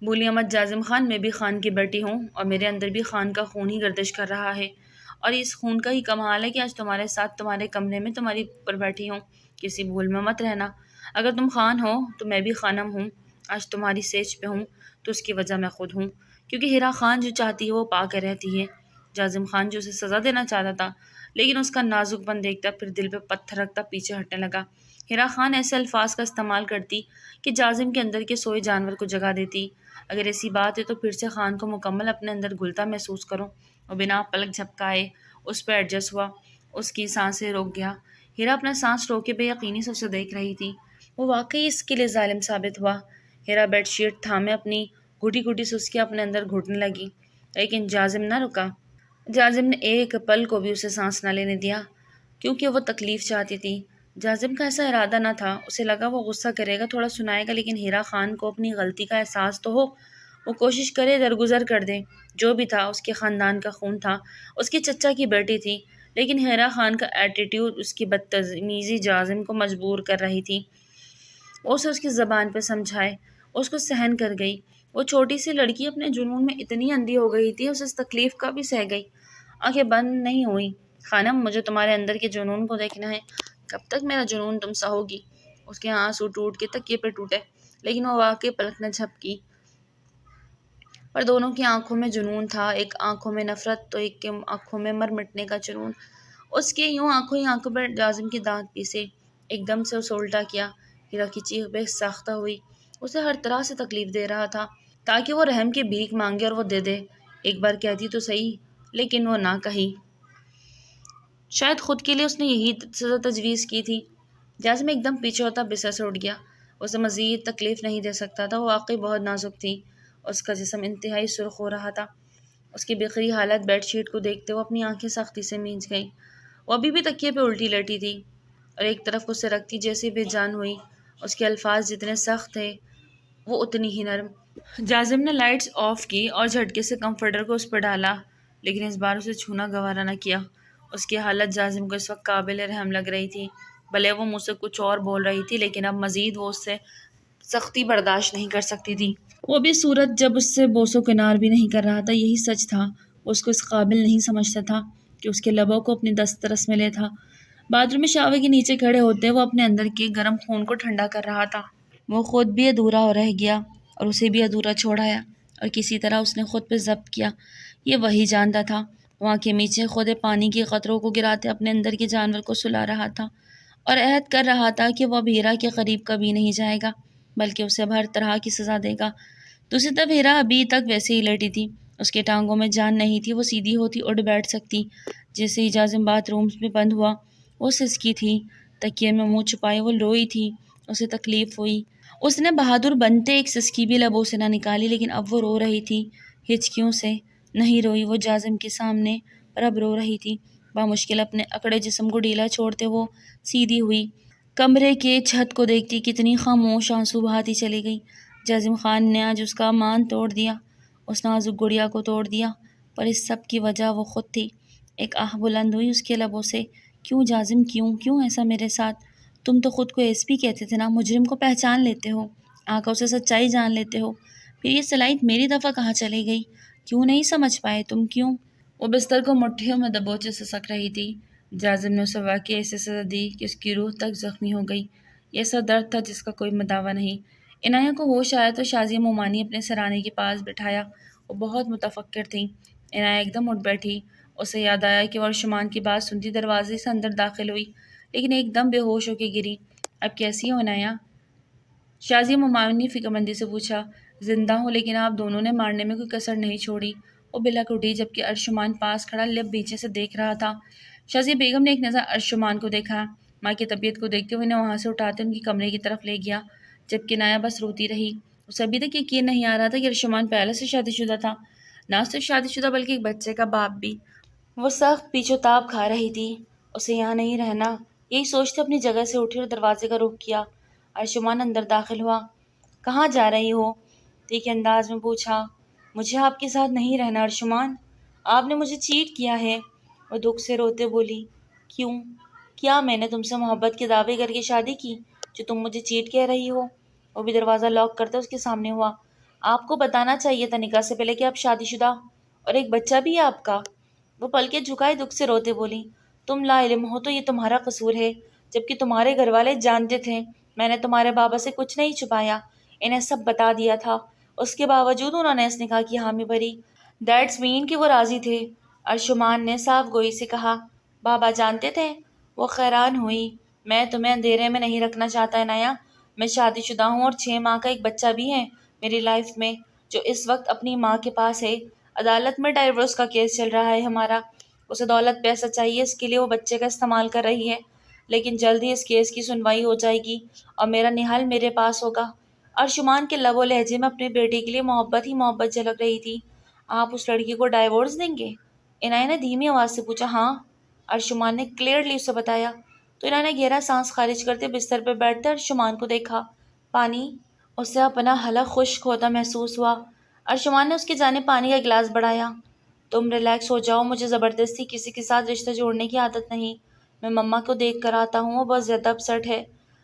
بولی احمد جازم خان، میں بھی خان کی بیٹی ہوں اور میرے اندر بھی خان کا خون ہی گردش کر رہا ہے، اور اس خون کا ہی کمال ہے کہ آج تمہارے ساتھ تمہارے کمرے میں تمہاری پر بیٹھی ہوں۔ کسی بھول میں مت رہنا، اگر تم خان ہو تو میں بھی خانم ہوں، آج تمہاری سیج پہ ہوں تو اس کی وجہ میں خود ہوں، کیونکہ ہیرا خان جو چاہتی ہے وہ پا کر رہتی ہے۔ جازم خان جو اسے سزا دینا چاہتا تھا، لیکن اس کا نازک پن دیکھتا پھر دل پہ پتھر رکھتا پیچھے ہٹنے لگا۔ ہیرا خان ایسے الفاظ کا استعمال کرتی کہ جازم کے اندر کے سوئے جانور کو جگا دیتی۔ اگر ایسی بات ہے تو پھر سے خان کو مکمل اپنے اندر گھلتا محسوس کرو۔ وہ بنا پلک جھپکائے اس پہ ایڈجسٹ ہوا، اس کی سانسیں روک گیا۔ ہیرا اپنا سانس روکے بے یقینی سے اسے دیکھ رہی تھی۔ وہ واقعی اس کے لیے ظالم ثابت ہوا۔ ہیرا بیڈ شیٹ تھامے اپنی گھٹی گھٹی سسکی اپنے اندر گھٹنے لگی، لیکن جازم نہ رکا۔ جازم نے ایک پل کو بھی اسے سانس نہ لینے دیا، کیونکہ وہ تکلیف چاہتی تھی۔ جازم کا ایسا ارادہ نہ تھا، اسے لگا وہ غصہ کرے گا، تھوڑا سنائے گا، لیکن ہیرا خان کو اپنی غلطی کا احساس تو ہو، وہ کوشش کرے درگزر کر دے۔ جو بھی تھا اس کے خاندان کا خون تھا، اس کے چچا کی بیٹی تھی، لیکن ہیرا خان کا ایٹیٹیوڈ، اس کی بدتمیزی جازم کو مجبور کر رہی تھی وہ اسے اس کی زبان پہ سمجھائے۔ اس کو سہن کر گئی، وہ چھوٹی سی لڑکی اپنے جنون میں اتنی اندھی ہو گئی تھی، اسے اس تکلیف کا بھی سہ گئی۔ آنکھیں بند نہیں ہوئی۔ خانم، مجھے تمہارے اندر کے جنون کو دیکھنا ہے۔ کب تک میرا جنون تم سا ہوگی؟ اس کے آنسو ٹوٹ کے تکیے پہ ٹوٹے، لیکن وہ واقعی پلک نہ جھپکی، پر دونوں کی آنکھوں میں جنون تھا، ایک آنکھوں میں نفرت تو ایک کے آنکھوں میں مر مٹنے کا جنون۔ اس کے یوں آنکھوں ہی آنکھوں پر جازم کے دانت پیسے۔ ایک دم سے اسے الٹا کیا۔ ہیرا کی چیخ بے ساختہ ہوئی۔ اسے ہر طرح سے تکلیف دے رہا تھا تاکہ وہ رحم کی بھیک مانگے اور وہ دے دے۔ ایک بار کہتی تو صحیح، لیکن وہ نہ کہی۔ شاید خود کے لیے اس نے یہی سزا تجویز کی تھی۔ جازم ایک دم پیچھے ہوتا بستر سے اٹھ گیا۔ اسے مزید تکلیف نہیں دے سکتا تھا، وہ واقعی بہت نازک تھی۔ اس کا جسم انتہائی سرخ ہو رہا تھا۔ اس کی بکھری حالت بیڈ شیٹ کو دیکھتے ہوئے اپنی آنکھیں سختی سے مینچ گئیں۔ وہ ابھی بھی تکیے پہ الٹی لیٹی تھی اور ایک طرف اسے رکھتی جیسے بے جان ہوئی۔ اس کے الفاظ جتنے سخت تھے وہ اتنی ہی نرم۔ جازم نے لائٹس آف کی اور جھٹکے سے کمفرٹر کو اس پر ڈالا، لیکن اس بار اسے چھونا گوارا نہ کیا۔ اس کی حالت جازم کو اس وقت قابل رحم لگ رہی تھی۔ بھلے وہ منہ سے کچھ اور بول رہی تھی، لیکن اب مزید وہ اس سے سختی برداشت نہیں کر سکتی تھی۔ وہ بھی صورت جب اس سے بوس و کنار بھی نہیں کر رہا تھا، یہی سچ تھا۔ وہ اس کو اس قابل نہیں سمجھتا تھا کہ اس کے لبوں کو اپنی دسترس میں لے تھا۔ باتھ روم میں شاور کے نیچے کھڑے ہوتے وہ اپنے اندر کے گرم خون کو ٹھنڈا کر رہا تھا۔ وہ خود بھی ادھورا رہ گیا اور اسے بھی ادھورا چھوڑایا، اور کسی طرح اس نے خود پہ ضبط کیا۔ یہ وہی جانتا تھا۔ وہ آنکھیں میچے خودے پانی کے قطروں کو گراتے اپنے اندر کے جانور کو سلا رہا تھا اور عہد کر رہا تھا کہ وہ اب ہیرا کے قریب کبھی نہیں جائے گا، بلکہ اسے اب ہر طرح کی سزا دے گا۔ دوسری طرف ہیرا ابھی تک ویسے ہی لیٹی تھی۔ اس کے ٹانگوں میں جان نہیں تھی، وہ سیدھی ہوتی اٹھ بیٹھ سکتی۔ جیسے ہی جازم باتھ روم میں بند ہوا، وہ سسکی تھی، تکیے میں منہ چھپائے وہ روئی تھی۔ اسے تکلیف ہوئی۔ اس نے بہادر بنتے ایک سسکی بھی لبوں سے نہ نکالی، لیکن اب وہ رو رہی تھی، ہچکیوں سے نہیں روئی وہ جازم کے سامنے، پر اب رو رہی تھی۔ بامشکل اپنے اکڑے جسم کو ڈھیلا چھوڑتے وہ سیدھی ہوئی، کمرے کے چھت کو دیکھتی کتنی خاموش آنسو بہاتی چلی گئی۔ جازم خان نے آج اس کا امان توڑ دیا، اس نازک گڑیا کو توڑ دیا، پر اس سب کی وجہ وہ خود تھی۔ ایک آہ بلند ہوئی اس کے لبوں سے، کیوں جازم، کیوں ایسا میرے ساتھ؟ تم تو خود کو ایس پی کہتے تھے نا، مجرم کو پہچان لیتے ہو، آنکھوں سے سچائی جان لیتے ہو، پھر یہ صلاحیت میری دفعہ کہاں چلی گئی؟ کیوں نہیں سمجھ پائے تم، کیوں؟ وہ بستر کو مٹھیوں میں دبوچے سسک رہی تھی۔ جازم نے اسے واقعی ایسے سزا دی کہ اس کی روح تک زخمی ہو گئی۔ یہ ایسا درد تھا جس کا کوئی مداوع نہیں۔ عنایہ کو ہوش آیا تو شازیہ مومانی اپنے سرانے کے پاس بٹھایا۔ وہ بہت متفکر تھیں۔ عنایہ ایک دم اٹھ بیٹھی۔ اسے یاد آیا کہ وہ ارشمان کی بات سنتی دروازے سے اندر داخل ہوئی، لیکن ایک دم بے ہوش ہو کے گری۔ اب کیسی ہو عنایہ؟ شازیہ مومانی نے فکرمندی سے پوچھا۔ زندہ ہوں، لیکن آپ دونوں نے مارنے میں کوئی کسر نہیں چھوڑی۔ وہ بلک اٹھی، جبکہ ارشمان پاس کھڑا لب پیچھے سے دیکھ رہا تھا۔ شازیہ بیگم نے ایک نظر ارشمان کو دیکھا۔ ماں کی طبیعت کو دیکھتے ہوئے انہیں وہاں سے اٹھاتے ان کی کمرے کی طرف لے گیا، جبکہ عنایہ بس روتی رہی۔ اسے ابھی تک یقین نہیں آ رہا تھا کہ ارشمان پہلے سے شادی شدہ تھا، نہ صرف شادی شدہ بلکہ ایک بچے کا باپ بھی۔ وہ سخت پیچ و تاب کھا رہی تھی۔ اسے یہاں نہیں رہنا، یہی سوچتے اپنی جگہ سے اٹھی اور دروازے کا رخ کیا۔ ارشمان اندر داخل ہوا۔ کہاں جا رہی ہو؟ تیکھے انداز میں پوچھا۔ مجھے آپ کے ساتھ نہیں رہنا ارشمان، آپ نے مجھے چیٹ کیا ہے۔ وہ دکھ سے روتے بولی۔ کیوں؟ کیا میں نے تم سے محبت کے دعوے کر کے شادی کی جو تم مجھے چیٹ کہہ رہی ہو؟ وہ بھی دروازہ لاک کرتے اس کے سامنے ہوا۔ آپ کو بتانا چاہیے تھا نکاح سے پہلے کہ آپ شادی شدہ، اور ایک بچہ بھی ہے آپ کا۔ وہ پلکیں جھکائے دکھ سے روتے بولی۔ تم لا علم ہو تو یہ تمہارا قصور ہے، جبکہ تمہارے گھر والے جانتے تھے میں نے تمہارے بابا سے کچھ نہیں چھپایا، انہیں سب بتا دیا تھا۔ اس کے باوجود انہوں نے اس نکاح کی حامی بھری۔ دیٹس مین کہ وہ راضی تھے، ارشمان نے صاف گوئی سے کہا۔ بابا جانتے تھے؟ وہ حیران ہوئی۔ میں تمہیں اندھیرے میں نہیں رکھنا چاہتا عنایہ، میں شادی شدہ ہوں اور 6 ماہ کا ایک بچہ بھی ہے میری لائف میں، جو اس وقت اپنی ماں کے پاس ہے۔ عدالت میں ڈائیورس کا کیس چل رہا ہے ہمارا۔ اسے دولت پیسہ چاہیے، اس کے لیے وہ بچے کا استعمال کر رہی ہے، لیکن جلد ہی اس کیس کی سنوائی ہو جائے گی اور میرا نہال میرے پاس ہوگا۔ ارشمان کے لب و لہجے میں اپنے بیٹے کے لیے محبت ہی محبت جھلک رہی تھی۔ آپ اس لڑکی کو ڈائیورس دیں گے؟ عنایہ نے دھیمی آواز سے پوچھا۔ ہاں، ارشمان نے کلیئرلی اسے بتایا۔ تو عنایہ نے گہرا سانس خارج کرتے بستر پہ بیٹھتے ارشمان کو دیکھا۔ پانی؟ اسے اپنا حلق خشک ہوتا محسوس ہوا۔ ارشمان نے اس کی جانب پانی کا گلاس بڑھایا۔ تم ریلیکس ہو جاؤ، مجھے زبردستی کسی کے ساتھ رشتہ جوڑنے کی عادت نہیں، میں مما کو دیکھ کر آتا ہوں، وہ بہت زیادہ اپسٹ ہے۔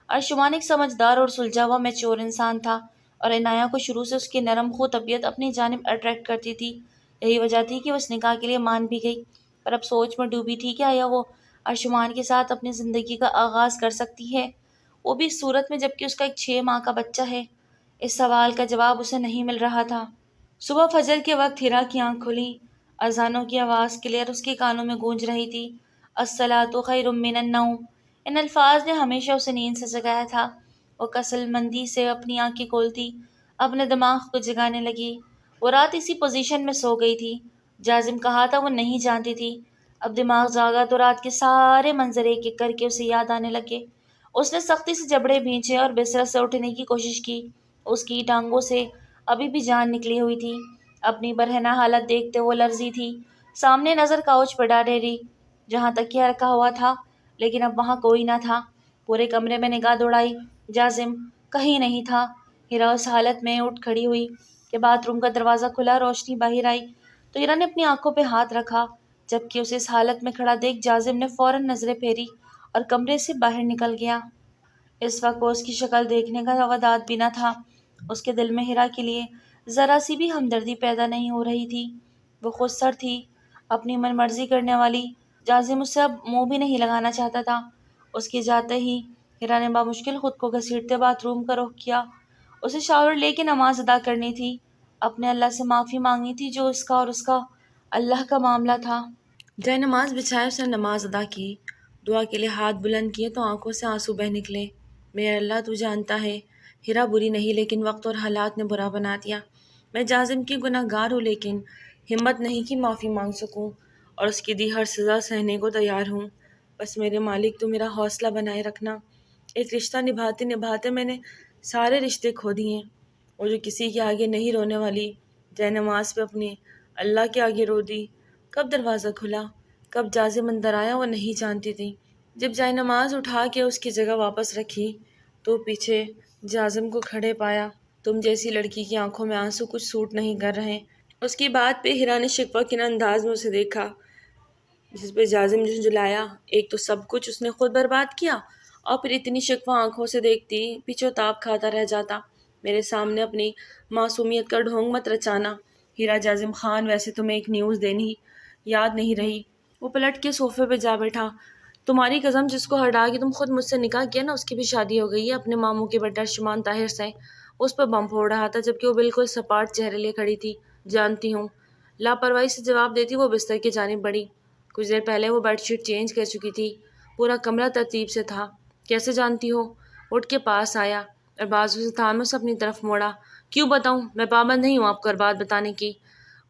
ارشمان ایک سمجھدار اور سلجھا ہوا میچور انسان تھا۔ اور عنایہ کو شروع سے اس کی نرم خو طبیعت اپنی جانب اٹریکٹ کرتی تھی۔ یہی وجہ تھی کہ وہ اس نکاح کے لیے مان بھی گئی، پر اب سوچ میں ڈوبی تھی کہ آیا وہ ارشمان کے ساتھ اپنی زندگی کا آغاز کر سکتی ہے، وہ بھی اس صورت میں جبکہ اس کا ایک 6 ماہ کا بچہ ہے۔ اس سوال کا جواب اسے نہیں مل رہا تھا۔ صبح فجر کے وقت ہیرا کی آنکھ کھلی، اذانوں کی آواز کلیئر اس کے کانوں میں گونج رہی تھی۔ الصلاۃ خیر من النوم، ان الفاظ نے ہمیشہ اسے نیند سے جگایا تھا۔ وہ کسل مندی سے اپنی آنکھیں کھولتی، اپنے دماغ کو جگانے لگی۔ وہ رات اسی پوزیشن میں سو گئی تھی، جازم کہا تھا وہ نہیں جانتی تھی۔ اب دماغ جاگا تو رات کے سارے منظر ایک ایک کر کے اسے یاد آنے لگے۔ اس نے سختی سے جبڑے بھینچے اور بستر سے اٹھنے کی کوشش کی۔ اس کی ٹانگوں سے ابھی بھی جان نکلی ہوئی تھی، اپنی برہنہ حالت دیکھتے وہ لرزی تھی۔ سامنے نظر کاؤچ پر ڈالی جہاں تکیہ رکھا ہوا تھا، لیکن اب وہاں کوئی نہ تھا۔ پورے کمرے میں نگاہ دوڑائی، جازم کہیں نہیں تھا۔ ہیرا اس حالت میں اٹھ کھڑی ہوئی کہ باتھ روم کا دروازہ کھلا، روشنی باہر آئی تو ہیرا نے اپنی آنکھوں پہ ہاتھ رکھا، جبکہ اسے اس حالت میں کھڑا دیکھ جازم نے فوراً نظریں پھیری اور کمرے سے باہر نکل گیا۔ اس وقت وہ اس کی شکل دیکھنے کا وداد بھی نہ تھا۔ اس کے دل میں ہیرا کے لیے ذرا سی بھی ہمدردی پیدا نہیں ہو رہی تھی۔ وہ خود سر تھی، اپنی من مرضی کرنے والی۔ جازم اس سے اب منہ بھی نہیں لگانا چاہتا تھا۔ اس کے جاتے ہی ہیرا نے بامشکل خود کو گھسیٹتے باتھ روم کا رخ کیا۔ اسے شاور لے کے نماز ادا کرنی تھی، اپنے اللہ سے معافی مانگنی تھی جو اس کا اور اس کا اللہ کا معاملہ تھا۔ جائے نماز بچھائے اس نے نماز ادا کی، دعا کے لیے ہاتھ بلند کیے تو آنکھوں سے آنسو بہہ نکلے۔ میرے اللہ تو جانتا ہے ہیرا بری نہیں، لیکن وقت اور حالات نے برا بنا دیا۔ میں جازم کی گناہ گار ہوں، لیکن ہمت نہیں کہ معافی مانگ سکوں اور اس کی دی ہر سزا سہنے کو تیار ہوں۔ بس میرے مالک تو میرا حوصلہ بنائے رکھنا۔ ایک رشتہ نبھاتے نبھاتے میں نے سارے رشتے کھو دیے، اور جو کسی کے آگے نہیں رونے والی جائے نماز پہ اپنے اللہ کے آگے رو دی۔ کب دروازہ کھلا، کب جازم اندر آیا وہ نہیں جانتی تھی۔ جب جائے نماز اٹھا کے اس کی جگہ واپس رکھی تو پیچھے جازم کو کھڑے پایا۔ تم جیسی لڑکی کی آنکھوں میں آنسو کچھ سوٹ نہیں کر رہے۔ اس کی بات پہ ہیرا نے شکوہ کن انداز میں اسے دیکھا، جس پہ جازم جھنجھلایا۔ ایک تو سب کچھ اس نے خود برباد کیا، اور پھر اتنی شکوہ آنکھوں سے دیکھتی پیچھو تاب کھاتا رہ جاتا۔ میرے سامنے اپنی معصومیت کا ڈھونگ مت رچانا۔ ہیرا جازم خان، ویسے تمہیں ایک نیوز دینی یاد نہیں رہی؟ وہ پلٹ کے صوفے پہ جا بیٹھا۔ تمہاری قسم، جس کو ہٹا کے تم خود مجھ سے نکاح کیا نا، اس کی بھی شادی ہو گئی ہے اپنے ماموں کے بیٹا ارشمان طاہر سے۔ اس پہ بم پھوڑ رہا تھا جبکہ وہ بالکل سپاٹ چہرے لے کھڑی تھی۔ جانتی ہوں، لاپرواہی سے جواب دیتی وہ بستر کی جانب بڑھی۔ کچھ دیر پہلے وہ بیڈ شیٹ چینج کر چکی تھی، پورا کمرہ ترتیب سے تھا۔ کیسے جانتی ہو؟ اٹھ کے پاس آیا اور بازو سے تھامے اسے اپنی طرف موڑا۔ کیوں بتاؤں؟ میں پابند نہیں ہوں آپ کو ہر بات بتانے کی۔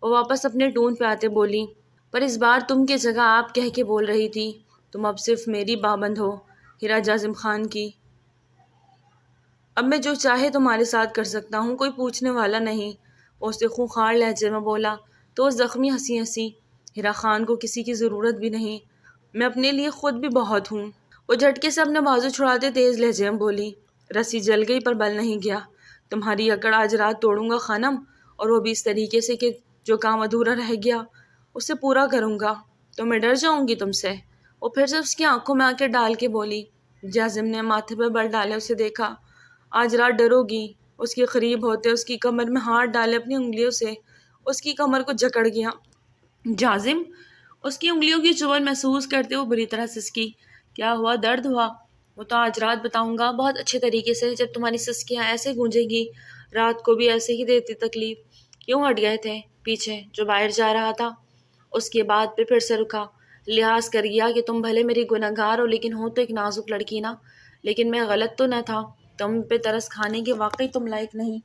وہ واپس اپنے ٹون پہ آتے بولی، پر اس بار تم کی جگہ آپ کہہ کے بول رہی تھی۔ تم اب صرف میری پابند ہو، ہیرا جازم خان کی۔ اب میں جو چاہے تمہارے ساتھ کر سکتا ہوں، کوئی پوچھنے والا نہیں۔ وہ اسے خونخوار لہجے میں بولا تو وہ زخمی ہنسی ہنسی۔ ہیرا خان کو کسی کی ضرورت بھی نہیں، میں اپنے لیے خود بھی بہت ہوں۔ وہ جھٹکے سے اپنے بازو چھڑاتے تیز لہجے میں بولی، رسی جل گئی پر بل نہیں گیا۔ تمہاری اکڑ آج رات توڑوں گا خانم، اور وہ بھی اس طریقے سے کہ جو کام ادھورا رہ گیا اسے پورا کروں گا۔ تو میں ڈر جاؤں گی تم سے؟ وہ پھر سے اس کی آنکھوں میں آنکھیں ڈال کے بولی۔ جازم نے ماتھے پہ بل ڈالے اسے دیکھا۔ آج رات ڈرو گی؟ اس کے قریب ہوتے اس کی کمر میں ہاتھ ڈالے اپنی انگلیوں سے اس کی کمر کو جکڑ گیا۔ جازم اس کی انگلیوں کی چبھن محسوس کرتے وہ بری طرح سسکی۔ کیا ہوا؟ درد ہوا؟ وہ تو آج رات بتاؤں گا بہت اچھے طریقے سے، جب تمہاری سسکیاں ایسے گونجے گی، رات کو بھی ایسے ہی دیتی تکلیف۔ کیوں ہٹ گئے تھے پیچھے جو باہر جا رہا تھا؟ اس کے بعد پھر سے رکا، لحاظ کر گیا کہ تم بھلے میری گناہ گار ہو لیکن ہو تو ایک نازک لڑکی نا۔ لیکن میں غلط تو نہ تھا، تم پہ ترس کھانے کے واقعی تم لائق نہیں،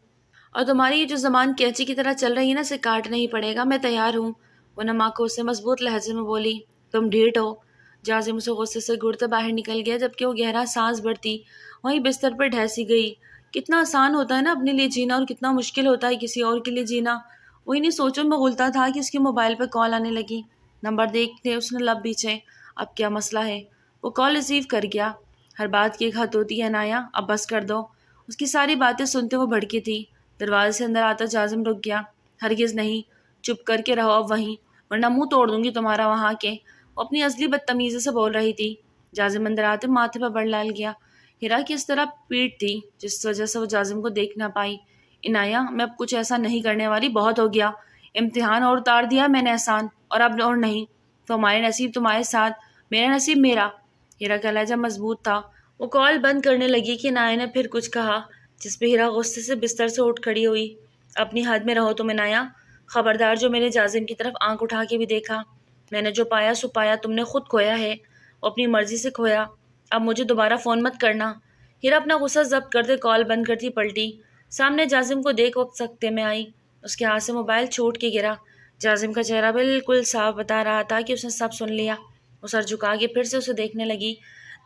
اور تمہاری یہ جو زبان کینچی کی طرح چل رہی ہے نا، اسے کاٹنا ہی پڑے گا۔ میں تیار ہوں، وہ نماکوں سے مضبوط لہجے میں بولی۔ تم ڈھیٹ ہو۔ جازم اسے غصے سے گھڑتے باہر نکل گیا، جبکہ وہ گہرا سانس بھرتی وہیں بستر پر ڈھیسی گئی۔ کتنا آسان ہوتا ہے نا اپنے لیے جینا، اور کتنا مشکل ہوتا ہے کسی اور کے لیے جینا۔ وہ انہیں سوچوں میں غلطہ تھا کہ اس کے موبائل پہ کال آنے لگی۔ نمبر دیکھتے اس نے لب بیچے۔ اب کیا مسئلہ ہے؟ وہ کال ریسیو کر گیا۔ ہر بات کی ایک حد ہوتی ہے عنایہ، اب بس کر دو۔ اس کی ساری باتیں سنتے وہ بھڑکی تھی۔ دروازے سے اندر آتا جازم رک گیا۔ ہرگز نہیں، چپ کر کے رہو اب وہیں، ورنہ منہ توڑ دوں گی تمہارا وہاں کے۔ وہ اپنی اصلی بدتمیزی سے بول رہی تھی۔ جازم اندر آتے ماتھے پر بڑھ ڈال گیا۔ ہیرا کی اس طرح پیٹ تھی جس وجہ سے وہ جازم کو دیکھ نہ پائی۔ عنایہ میں اب کچھ ایسا نہیں کرنے والی، بہت ہو گیا، امتحان اور اتار دیا میں نے آسان، اور اب اور نہیں، تمہارے نصیب تمہارے ساتھ، میرا نصیب میرا۔ ہیرا کا لہجہ مضبوط تھا۔ وہ کال بند کرنے لگی کہ عنایہ نے پھر کچھ کہا، جس پہ ہیرا غصے سے بستر سے اٹھ کھڑی ہوئی۔ اپنی حد میں رہو تم عنایہ، خبردار جو میرے جازم کی طرف آنکھ اٹھا کے بھی دیکھا۔ میں نے جو پایا سو پایا، تم نے خود کھویا ہے، وہ اپنی مرضی سے کھویا، اب مجھے دوبارہ فون مت کرنا۔ ہیرا اپنا غصہ ضبط کرتے کال بند کرتی پلٹی، سامنے جازم کو دیکھ وقت سکتے میں آئی، اس کے ہاتھ سے موبائل چھوٹ کے گرا۔ جازم کا چہرہ بالکل صاف بتا رہا تھا کہ اس نے سب سن لیا۔ وہ سر جھکا کے پھر سے اسے دیکھنے لگی،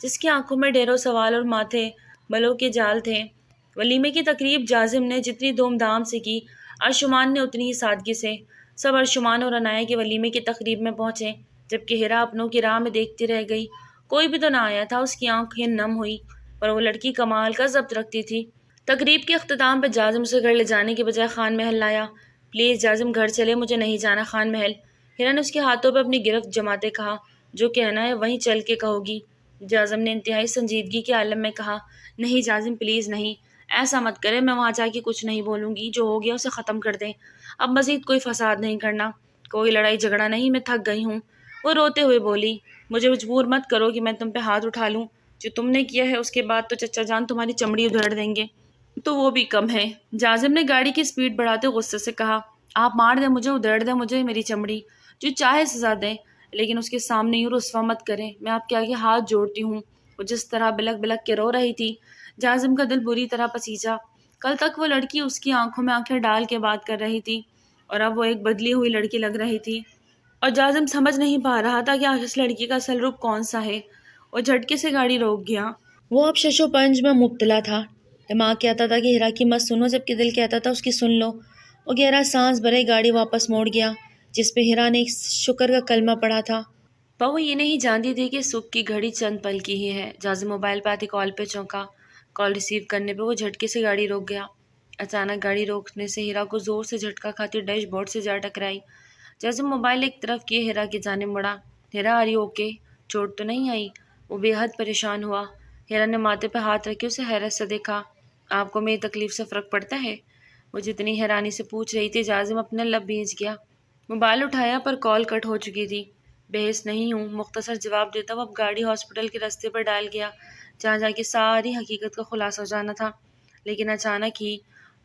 جس کی آنکھوں میں ڈھیروں سوال اور ماتھے بلوں کے جال تھے۔ ولیمے کی تقریب جازم نے جتنی دھوم دھام سے کی، ارشمان نے اتنی ہی سادگی سے۔ سب ارشمان اور عنایہ کے ولیمے کی تقریب میں پہنچے، جبکہ ہیرا اپنوں کی راہ میں دیکھتی رہ گئی۔ کوئی بھی تو نہ آیا تھا، اس کی آنکھیں نم ہوئی، پر وہ لڑکی کمال کا ضبط رکھتی تھی۔ تقریب کے اختتام پہ جازم اسے گھر لے جانے کے بجائے خان محل لایا۔ پلیز جازم گھر چلے، مجھے نہیں جانا خان محل۔ ہیرا نے اس کے ہاتھوں پہ اپنی گرفت جماتے کہا، جو کہنا ہے وہیں چل کے کہو گی۔ جازم نے انتہائی سنجیدگی کے عالم میں کہا، نہیں جازم پلیز نہیں، ایسا مت کرے، میں وہاں جا کے کچھ نہیں بولوں گی، جو ہو گیا اسے ختم کر دیں، اب مزید کوئی فساد نہیں کرنا، کوئی لڑائی جھگڑا نہیں، میں تھک گئی ہوں۔ وہ روتے ہوئے بولی، مجھے مجبور مت کرو کہ میں تم پہ ہاتھ اٹھا لوں، جو تم نے کیا ہے اس کے بعد تو چچا جان تمہاری چمڑی ادھیڑ دیں گے، تو وہ بھی کم ہے۔ جازم نے گاڑی کی سپیڈ بڑھاتے غصے سے کہا، آپ مار دیں مجھے، ادھیڑ دیں مجھے میری چمڑی، جو چاہے سزا دیں، لیکن اس کے سامنے یوں رسوا مت کریں، میں آپ کے آگے ہاتھ جوڑتی ہوں۔ وہ جس طرح بلک بلک کے رو رہی تھی، جازم کا دل بری طرح پسیجا۔ کل تک وہ لڑکی اس کی آنکھوں میں آنکھیں ڈال کے بات کر رہی تھی، اور اب وہ ایک بدلی ہوئی لڑکی لگ رہی تھی، اور جازم سمجھ نہیں پا رہا تھا کہ آخر اس لڑکی کا اصل روپ کون سا ہے۔ وہ جھٹکے سے گاڑی روک گیا۔ وہ اب شش و پنج میں مبتلا تھا۔ دماغ کہتا تھا کہ ہیرا کی مت سنو، جبکہ دل کہتا تھا اس کی سن لو۔ وہ گہرا سانس بھرے گاڑی واپس موڑ گیا، جس پہ ہیرا نے ایک شکر کا کلمہ پڑھا تھا، پر وہ یہ نہیں جانتی تھی کہ سکھ کی گھڑی چند پل کی ہی ہے۔ جازم موبائل پہ آتی کال پہ چونکا۔ کال ریسیو کرنے پہ وہ جھٹکے سے گاڑی روک گیا۔ اچانک گاڑی روکنے سے ہیرا کو زور سے جھٹکا کھاتی ڈیش بورڈ سے جا ٹکرائی۔ جازم موبائل ایک طرف کیے ہیرا کی جانب مڑا۔ ہیرا آر یو اوکے؟ چوٹ تو نہیں آئی؟ وہ بے حد پریشان ہوا۔ ہیرا نے ماتھے پہ ہاتھ رکھے اسے حیرت سے دیکھا۔ آپ کو میری تکلیف سے فرق پڑتا ہے؟ وہ جتنی حیرانی سے پوچھ رہی تھی، جازم اپنے لب بھیج گیا۔ موبائل اٹھایا پر کال کٹ ہو چکی تھی۔ بحث نہیں ہوں، مختصر جواب دیتا وہ اب گاڑی ہاسپٹل کے راستے پر ڈال گیا، جہاں جا کے ساری حقیقت کا خلاصہ ہو جانا تھا۔ لیکن اچانک ہی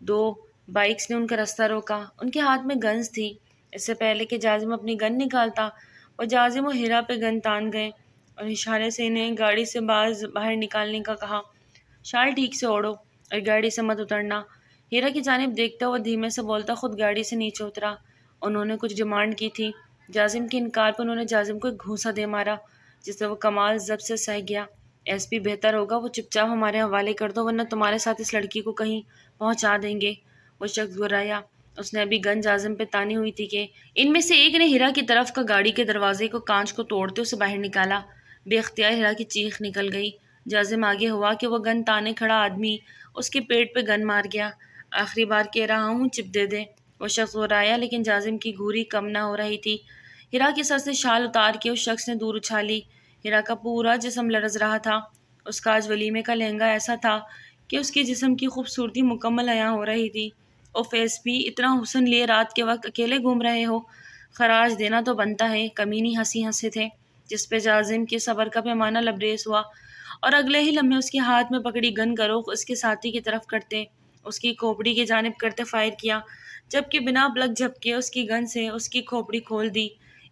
دو بائکس نے ان کا راستہ روکا۔ ان کے ہاتھ میں گنز تھی۔ اس سے پہلے کہ جازم اپنی گن نکالتا، اور جازم و ہیرا پہ گن تان گئے اور اشارے سے انہیں گاڑی سے باہر نکالنے کا کہا۔ شال ٹھیک سے اوڑھو اور گاڑی سے مت اترنا۔ ہیرا کی جانب دیکھتا ہوا دھیمے سے بولتا خود گاڑی سے نیچے اترا۔ انہوں نے کچھ ڈیمانڈ کی تھی۔ جازم کے انکار پر انہوں نے جازم کو ایک گھونسا دے مارا، جس سے وہ کمال ضبط سے سہ گیا۔ ایس پی بہتر ہوگا وہ چپ چاپ ہمارے حوالے کر دو، ورنہ تمہارے ساتھ اس لڑکی کو کہیں پہنچا دیں گے۔ وہ شخص گرایا۔ اس نے ابھی گن جازم پہ تانی ہوئی تھی کہ ان میں سے ایک نے ہیرا کی طرف کا گاڑی کے دروازے کو کانچ کو توڑتے اسے باہر نکالا۔ بے اختیار ہیرا کی چیخ نکل گئی۔ جازم آگے ہوا کہ وہ گن تانے کھڑا آدمی اس کے پیٹ پہ گن مار گیا۔ آخری بار کہہ رہا ہوں چپ دے دے۔ وہ شخص گرایا، لیکن جازم کی گھوری کم نہ ہو رہی تھی۔ ہیرا کے سر سے شال اتار کے اس شخص نے دور اچھالی۔ ہیرا کا پورا جسم لرز رہا تھا۔ اس کا آج ولیمے کا لہنگا ایسا تھا کہ اس کے جسم کی خوبصورتی مکمل عیاں ہو رہی تھی۔ او فیس بھی اتنا حسن لیے رات کے وقت اکیلے گھوم رہے ہو، خراج دینا تو بنتا ہے۔ کمینی ہنسی ہنسے تھے، جس پہ جازم کے صبر کا پیمانہ لبریز ہوا، اور اگلے ہی لمحے اس کے ہاتھ میں پکڑی گن کا رخ اس کے ساتھی کی طرف کرتے اس کی کھوپڑی کی جانب کرتے فائر کیا، جبکہ بنا پلک جھپکے اس کی گن سے اس کی کھوپڑی کھول دی۔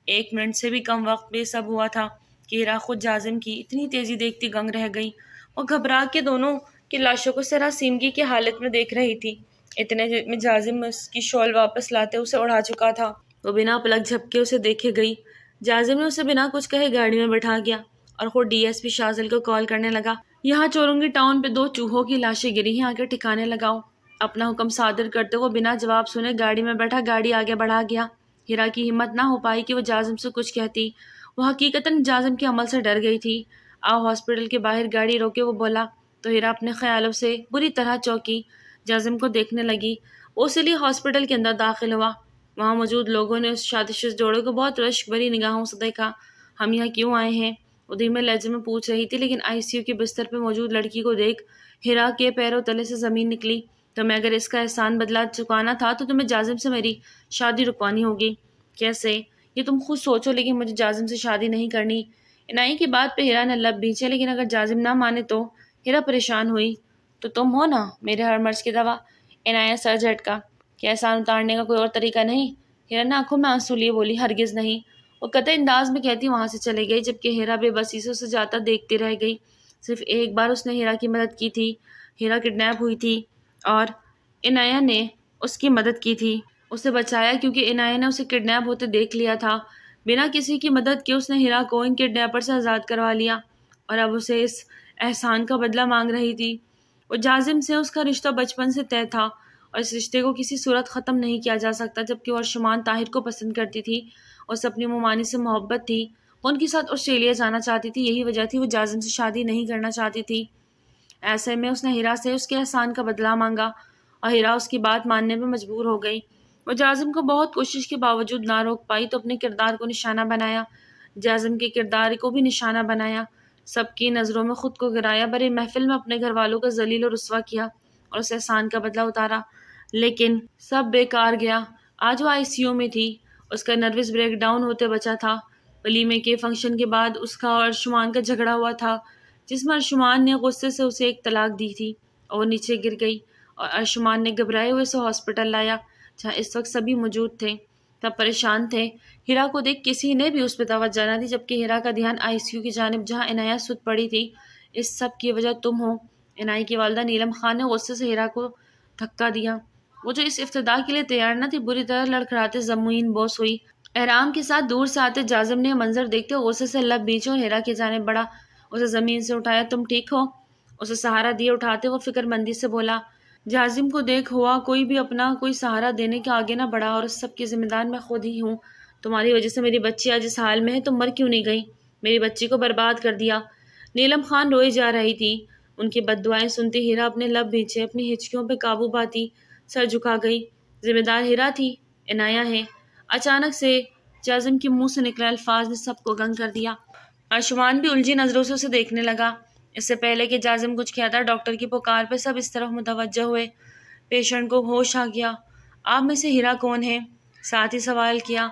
1 منٹ سے بھی کم وقت بے سب ہوا تھا کہ ہیرا خود جازم کی اتنی تیزی دیکھتی گنگ رہ گئی۔ وہ گھبرا کے دونوں کی لاشوں کو سراسیمگی کی حالت میں دیکھ رہی تھی۔ اتنے میں جازم اس کی شال واپس لاتے اسے اڑا چکا تھا۔ وہ بنا پلک جھپکے اسے دیکھے گئی۔ جازم نے اسے بنا کچھ کہے گاڑی میں بٹھا گیا اور خود ڈی ایس پی شازل کو کال کرنے لگا۔ یہاں چورنگی ٹاؤن پہ 2 چوہوں کی لاشیں گری ہیں، آگے ٹھکانے لگاؤ۔ اپنا حکم صادر کرتے وہ بنا جواب سنے گاڑی میں بیٹھا گاڑی آگے بڑھا گیا۔ ہیرا کی ہمت نہ ہو پائی کہ وہ جازم سے کچھ کہتی۔ وہ حقیقتاً جازم کے عمل سے ڈر گئی تھی۔ آؤ ہاسپٹل کے باہر گاڑی روکے وہ بولا، تو ہیرا اپنے خیالوں سے بری طرح چونکی، جازم کو دیکھنے لگی۔ وہ اسی لیے ہاسپٹل کے اندر داخل ہوا۔ وہاں موجود لوگوں نے اس شادی شدہ جوڑے کو بہت رشک بھری نگاہوں سے دیکھا۔ ہم یہاں کیوں آئے ہیں؟ وہ دھیمے لہجے میں پوچھ رہی تھی، لیکن آئی سی یو کے بستر پہ موجود لڑکی کو دیکھ ہیرا کے پیروں تلے سے زمین نکلی۔ تمہیں اگر اس کا احسان بدلا چکانا تھا تو تمہیں جازم سے میری شادی رکوانی ہوگی۔ کیسے؟ یہ تم خود سوچو، لیکن مجھے جازم سے شادی نہیں کرنی۔ عنایت کی بات پہ ہیرا نے لب بھینچے، لیکن اگر جازم نہ مانے تو؟ ہیرا پریشان ہوئی۔ تو تم ہو نا میرے ہر مرض کی دوا۔ عنایت سر جھٹکا۔ کیا احسان اتارنے کا کوئی اور طریقہ نہیں؟ ہیرا نے آنکھوں میں آنسو لیے بولی، ہرگز نہیں۔ وہ قطعی انداز میں کہتی وہاں سے چلے گئی، جبکہ ہیرا بے بسی سے اسے جاتا دیکھتی رہ گئی۔ صرف ایک بار اس نے ہیرا کی مدد کی تھی۔ ہیرا کڈنیپ ہوئی تھی اور عنایت نے اس کی مدد کی تھی، اسے بچایا، کیونکہ عنایت نے اسے کڈنیپ ہوتے دیکھ لیا تھا۔ بنا کسی کی مدد کے اس نے ہیرا کو ان کڈنیپر سے آزاد کروا لیا، اور اب اسے اس احسان کا بدلہ مانگ رہی تھی۔ وہ جازم سے اس کا رشتہ بچپن سے طے تھا، اور اس رشتے کو کسی صورت ختم نہیں کیا جا سکتا۔ جبکہ وہ ارشمان طاہر کو پسند کرتی تھی، اسے اپنی ممانی سے محبت تھی، وہ ان کے ساتھ آسٹریلیا جانا چاہتی تھی، یہی وجہ تھی وہ جازم سے شادی نہیں کرنا چاہتی تھی۔ ایسے میں اس نے ہیرا سے اس کے احسان کا بدلہ مانگا، اور ہیرا اس کی بات ماننے پہ مجبور ہو گئی۔ وہ جازم کو بہت کوشش کے باوجود نہ روک پائی تو اپنے کردار کو نشانہ بنایا، جازم کے کردار کو بھی نشانہ بنایا، سب کی نظروں میں خود کو گرایا، بڑے محفل میں اپنے گھر والوں کا ذلیل و رسوا کیا اور اس احسان کا بدلہ اتارا۔ لیکن سب بیکار گیا۔ آج وہ آئی سی یو میں تھی، اس کا نروس بریک ڈاؤن ہوتے بچا تھا۔ ولیمے کے فنکشن کے بعد اس کا اور ارشمان کا جھگڑا ہوا تھا، جس میں ارشمان نے غصے سے اسے ایک طلاق دی تھی، اور وہ نیچے گر گئی، اور ارشمان نے گھبرائے ہوئے اسے ہاسپٹل لایا، جہاں اس وقت سبھی موجود تھے۔ تب پریشان تھے۔ ہیرا کو دیکھ کسی نے بھی اس پہ توجہ نہ دی، جبکہ ہیرا کا دھیان آئی سی یو کی جانب، جہاں عنایت سوت پڑی تھی۔ اس سب کی وجہ تم ہو۔ عنایت کی والدہ نیلم خان نے غصے سے ہیرا کو دھکا دیا۔ وہ جو اس افتدا کے لیے تیار نہ تھی، بری طرح لڑکھڑاتے زمین بوس ہوئی۔ احرام کے ساتھ دور سے آتے جازم نے منظر دیکھتے غصے سے لب بیچے اور ہیرا کی جانب بڑھا، اسے زمین سے اٹھایا۔ تم ٹھیک ہو؟ اسے سہارا دیے اٹھاتے وہ فکر مندی سے بولا۔ جازم کو دیکھ ہوا کوئی بھی اپنا کوئی سہارا دینے کے آگے نہ بڑھا، اور اس سب کی ذمہ دار میں خود ہی ہوں۔ تمہاری وجہ سے میری بچی آج اس حال میں ہے، تم مر کیوں نہیں گئی؟ میری بچی کو برباد کر دیا۔ نیلم خان روئی جا رہی تھی۔ ان کی بد دعائیں سنتے ہیرا اپنے لب بھینچے، اپنی ہچکیوں پہ قابو پاتی سر جھکا گئی۔ ذمہ دار ہیرا تھی، عنایت ہے؟ اچانک سے جازم کے منہ سے نکلے الفاظ نے سب کو گنگ کر دیا۔ ارشمان بھی الجھی نظروں سے اسے دیکھنے لگا۔ اس سے پہلے کہ جازم کچھ کہتا، ڈاکٹر کی پکار پہ سب اس طرف متوجہ ہوئے۔ پیشنٹ کو ہوش آ گیا۔ آپ میں سے ہیرا کون ہے؟ ساتھ ہی سوال کیا۔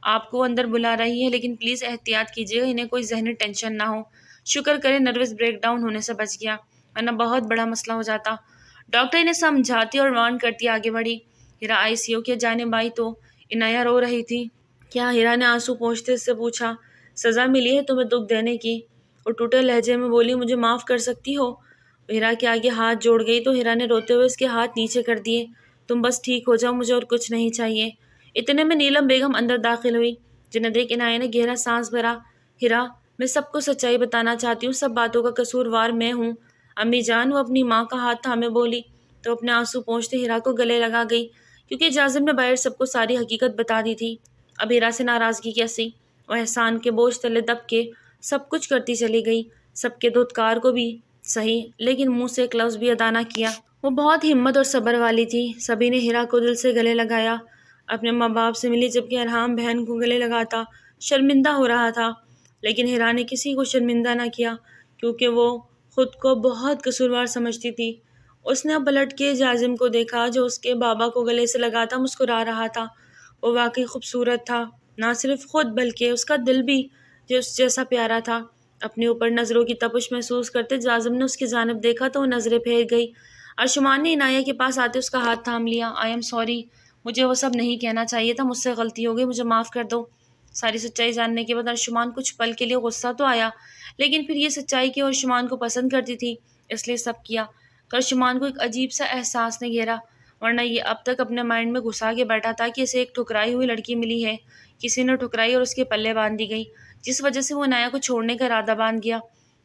آپ کو اندر بلا رہی ہے، لیکن پلیز احتیاط کیجیے گا، انہیں کوئی ذہنی ٹینشن نہ ہو۔ شکر کرے نروس بریک ڈاؤن ہونے سے بچ گیا، ورنہ بہت بڑا مسئلہ ہو جاتا۔ ڈاکٹر انہیں سمجھاتی اور وارن کرتی آگے بڑھی۔ ہیرا آئی سی یو کی جانب آئی تو عنایت رو رہی تھی۔ کیا؟ ہیرا نے آنسو پونچھتے اس سے پوچھا۔ سزا ملی ہے تمہیں دکھ دینے کی؟ وہ ٹوٹے لہجے میں بولی، مجھے معاف کر سکتی ہو؟ ہیرا کے آگے ہاتھ جوڑ گئی تو ہیرا نے روتے ہوئے اس کے ہاتھ نیچے کر دیے۔ تم بس ٹھیک ہو جاؤ، مجھے اور کچھ نہیں چاہیے۔ اتنے میں نیلم بیگم اندر داخل ہوئی، جنہیں دیکھ عنایت نے گہرا سانس بھرا۔ ہیرا، میں سب کو سچائی بتانا چاہتی ہوں، سب باتوں کا قصوروار میں ہوں۔ امی جان، وہ اپنی ماں کا ہاتھ تھامے بولی، تو اپنے آنسو پونچھتے ہیرا کو گلے لگا گئی، کیونکہ جازم نے باہر سب کو ساری حقیقت بتا دی تھی۔ اب ہیرا سے ناراضگی کیسی؟ وہ احسان کے بوجھ تلے دب کے سب کچھ کرتی چلی گئی، سب کے دھتکار کو بھی صحیح، لیکن منہ سے ایک لفظ بھی ادا نہ کیا۔ وہ بہت ہمت اور صبر والی تھی۔ سبھی نے ہیرا کو دل سے گلے لگایا، اپنے ماں باپ سے ملی، جبکہ ارحام بہن کو گلے لگاتا شرمندہ ہو رہا تھا، لیکن ہیرا نے کسی کو شرمندہ نہ کیا، کیونکہ وہ خود کو بہت قصوروار سمجھتی تھی۔ اس نے اب پلٹ کے جازم کو دیکھا، جو اس کے بابا کو گلے سے لگاتا مسکرا رہا تھا۔ وہ واقعی خوبصورت تھا، نہ صرف خود بلکہ اس کا دل بھی جو اس جیسا پیارا تھا۔ اپنے اوپر نظروں کی تپش محسوس کرتے جازم نے اس کی جانب دیکھا تو وہ نظریں پھیر گئی۔ ارشمان نے عنایت کے پاس آتے اس کا ہاتھ تھام لیا۔ آئی ایم سوری، مجھے وہ سب نہیں کہنا چاہیے تھا، مجھ سے غلطی ہو گئی، مجھے معاف کر دو۔ ساری سچائی جاننے کے بعد ارشمان کچھ پل کے لیے غصہ تو آیا، لیکن پھر یہ سچائی کہ وہ ارشمان کو پسند کرتی تھی، اس لیے سب کیا۔ تو ارشمان کو ایک عجیب سا احساس نے گھیرا، ورنہ یہ اب تک اپنے مائنڈ میں گھسا کے بیٹھا تھا کہ اسے ایک ٹھکرائی ہوئی لڑکی ملی ہے، کسی نے ٹھکرائی اور اس کے پلے باندھ دی گئی، جس وجہ سے وہ عنایت کو چھوڑنے کا ارادہ باندھ گیا۔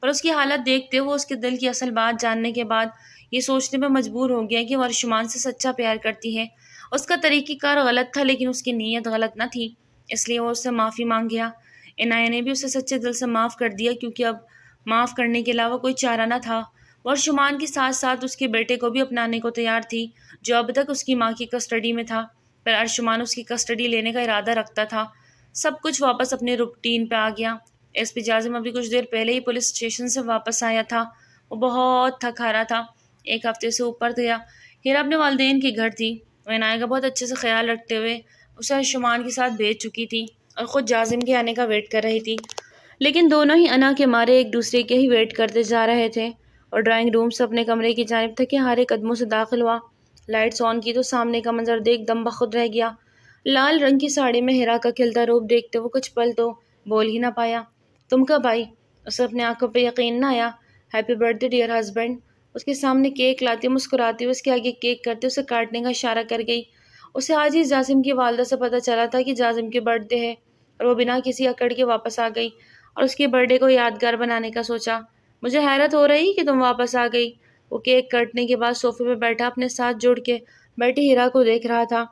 پر اس کی حالت دیکھتے وہ اس کے دل کی اصل بات جاننے کے بعد یہ سوچنے پہ مجبور ہو گیا کہ وہ ارشمان سے سچا پیار کرتی ہے۔ اس کا طریقہ کار غلط تھا، لیکن اس کی نیت غلط نہ تھی، اس لیے وہ اس سے معافی مانگ گیا۔ عنایت نے بھی اسے سچے دل سے معاف کر دیا، کیونکہ اب معاف کرنے کے علاوہ کوئی چارہ نہ تھا۔ وہ ارشمان کے ساتھ ساتھ اس کے بیٹے کو بھی اپنانے کو تیار تھی، جو اب تک اس کی ماں کی کسٹڈی میں تھا، پر ارشمان اس کی کسٹڈی لینے کا ارادہ رکھتا تھا۔ سب کچھ واپس اپنے روٹین پہ آ گیا۔ ایس پی جازم ابھی کچھ دیر پہلے ہی پولیس اسٹیشن سے واپس آیا تھا۔ وہ بہت تھک ہارا تھا، ایک ہفتے سے اوپر گیا۔ ہیرا اپنے والدین کے گھر تھی، وہ عنایہ کا بہت اچھے سے خیال رکھتے ہوئے اسے شمان کے ساتھ بھیج چکی تھی اور خود جازم کے آنے کا ویٹ کر رہی تھی، لیکن دونوں ہی انا کے مارے ایک دوسرے کے ہی ویٹ کرتے جا رہے تھے اور ڈرائنگ روم سے اپنے کمرے کی جانب تھکے ہارے قدموں سے داخل ہوا۔ لائٹس آن کی تو سامنے کا منظر دیکھ دم بخود رہ گیا۔ لال رنگ کی ساڑی میں ہیرا کا کھلتا روپ دیکھتے وہ کچھ پل تو بول ہی نہ پایا۔ تم کب آئی؟ اسے اپنے آنکھوں پہ یقین نہ آیا۔ ہیپی برتھ ڈے ڈیئر ہسبینڈ۔ اس کے سامنے کیک لاتی مسکراتی ہوئے اس کے آگے کیک کرتے اسے کاٹنے کا اشارہ کر گئی۔ اسے آج ہی جاسم کی والدہ سے پتہ چلا تھا کہ جاسم کی برتھ ڈے ہے اور وہ بنا کسی اکڑ کے واپس آ گئی اور اس کے برتھ ڈے کو یادگار بنانے کا سوچا۔ مجھے حیرت ہو رہی کہ تم واپس آ گئی۔ وہ کیک کٹنے کے بعد صوفے پہ بیٹھا اپنے ساتھ جڑ کے بیٹھی ہیرا کو دیکھ رہا تھا۔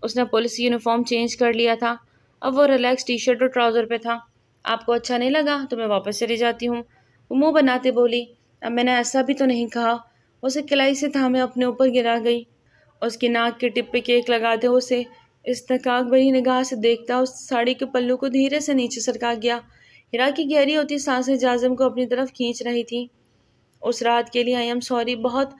اس نے پولیس یونیفارم چینج کر لیا تھا، اب وہ ریلیکس ٹی شرٹ اور ٹراؤزر پہ تھا۔ آپ کو اچھا نہیں لگا تو میں واپس چلی جاتی ہوں، وہ منہ بناتے بولی۔ اب میں نے ایسا بھی تو نہیں کہا۔ اسے کلائی سے تھامے اپنے اوپر گرا گئی۔ اس کی ناک کے ٹپ پہ کیک لگاتے اسے استحقاق بھری نگاہ سے دیکھتا اس ساڑی کے پلو کو دھیرے سے نیچے سرکا گیا۔ ہیرا کی گہری ہوتی سانسیں جازم کو اپنی طرف کھینچ رہی تھی۔ اس رات کے لیے آئی ایم سوری، بہت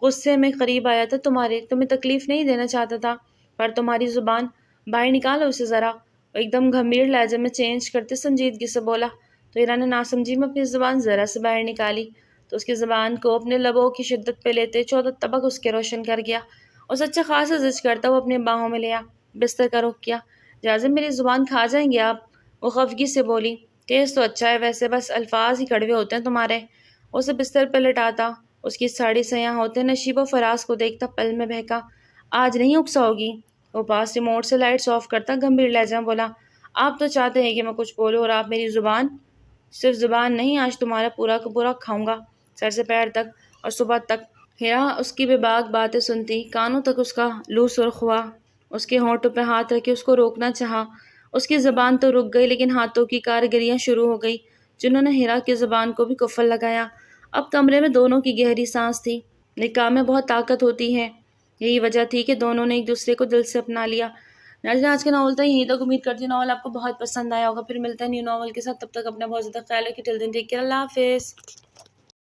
غصے میں قریب آیا تھا تمہیں تکلیف نہیں دینا چاہتا تھا، پر تمہاری زبان باہر نکالو اسے ذرا۔ وہ ایک دم گھمیر لہجے میں چینج کرتے سنجیدگی سے بولا، تو ہیرا نے ناسمجھی میں اپنی زبان ذرا سے باہر نکالی تو اس کی زبان کو اپنے لبوں کی شدت پہ لیتے 14 طبق اس کے روشن کر گیا۔ اس اچھا خاصا زج کرتا وہ اپنے باہوں میں لیا، بستر کا رخ کیا۔ جازم میری زبان کھا جائیں گے آپ؟ وہ خفگی سے بولی۔ ٹیسٹ تو اچھا ہے ویسے، بس الفاظ ہی کڑوے ہوتے ہیں تمہارے۔ اسے بستر پہ لٹاتا اس کی ساڑی سیاہ ہوتے نشیب و فراز کو دیکھتا پل میں بہکا۔ آج نہیں اکساؤ گی؟ وہ پاس ریموٹ سے لائٹس آف کرتا گمبھیر لہجہ بولا، آپ تو چاہتے ہیں کہ میں کچھ بولوں اور آپ میری زبان؟ صرف زبان نہیں، آج تمہارا پورا کا پورا کھاؤں گا، سر سے پیر تک اور صبح تک۔ ہیرا اس کی بے باک باتیں سنتی، کانوں تک اس کا لو سرخ ہوا۔ اس کے ہونٹوں پہ ہاتھ رکھے اس کو روکنا چاہا۔ اس کی زبان تو رک گئی لیکن ہاتھوں کی کارگریاں شروع ہو گئی جنہوں نے ہیرا کی زبان کو بھی قفل لگایا۔ اب کمرے میں دونوں کی گہری سانس تھی۔ نکاح میں بہت طاقت ہوتی ہے، یہی وجہ تھی کہ دونوں نے ایک دوسرے کو دل سے اپنا لیا۔ ناظرین آج کا ناول تھا یہیں تک، امید کرتی ہوں ناول آپ کو بہت پسند آیا ہوگا۔ پھر ملتے ہیں نیو ناول کے ساتھ، تب تک اپنا بہت زیادہ خیال رکھیے۔ ٹل دین ٹیک کیئر، اللہ حافظ۔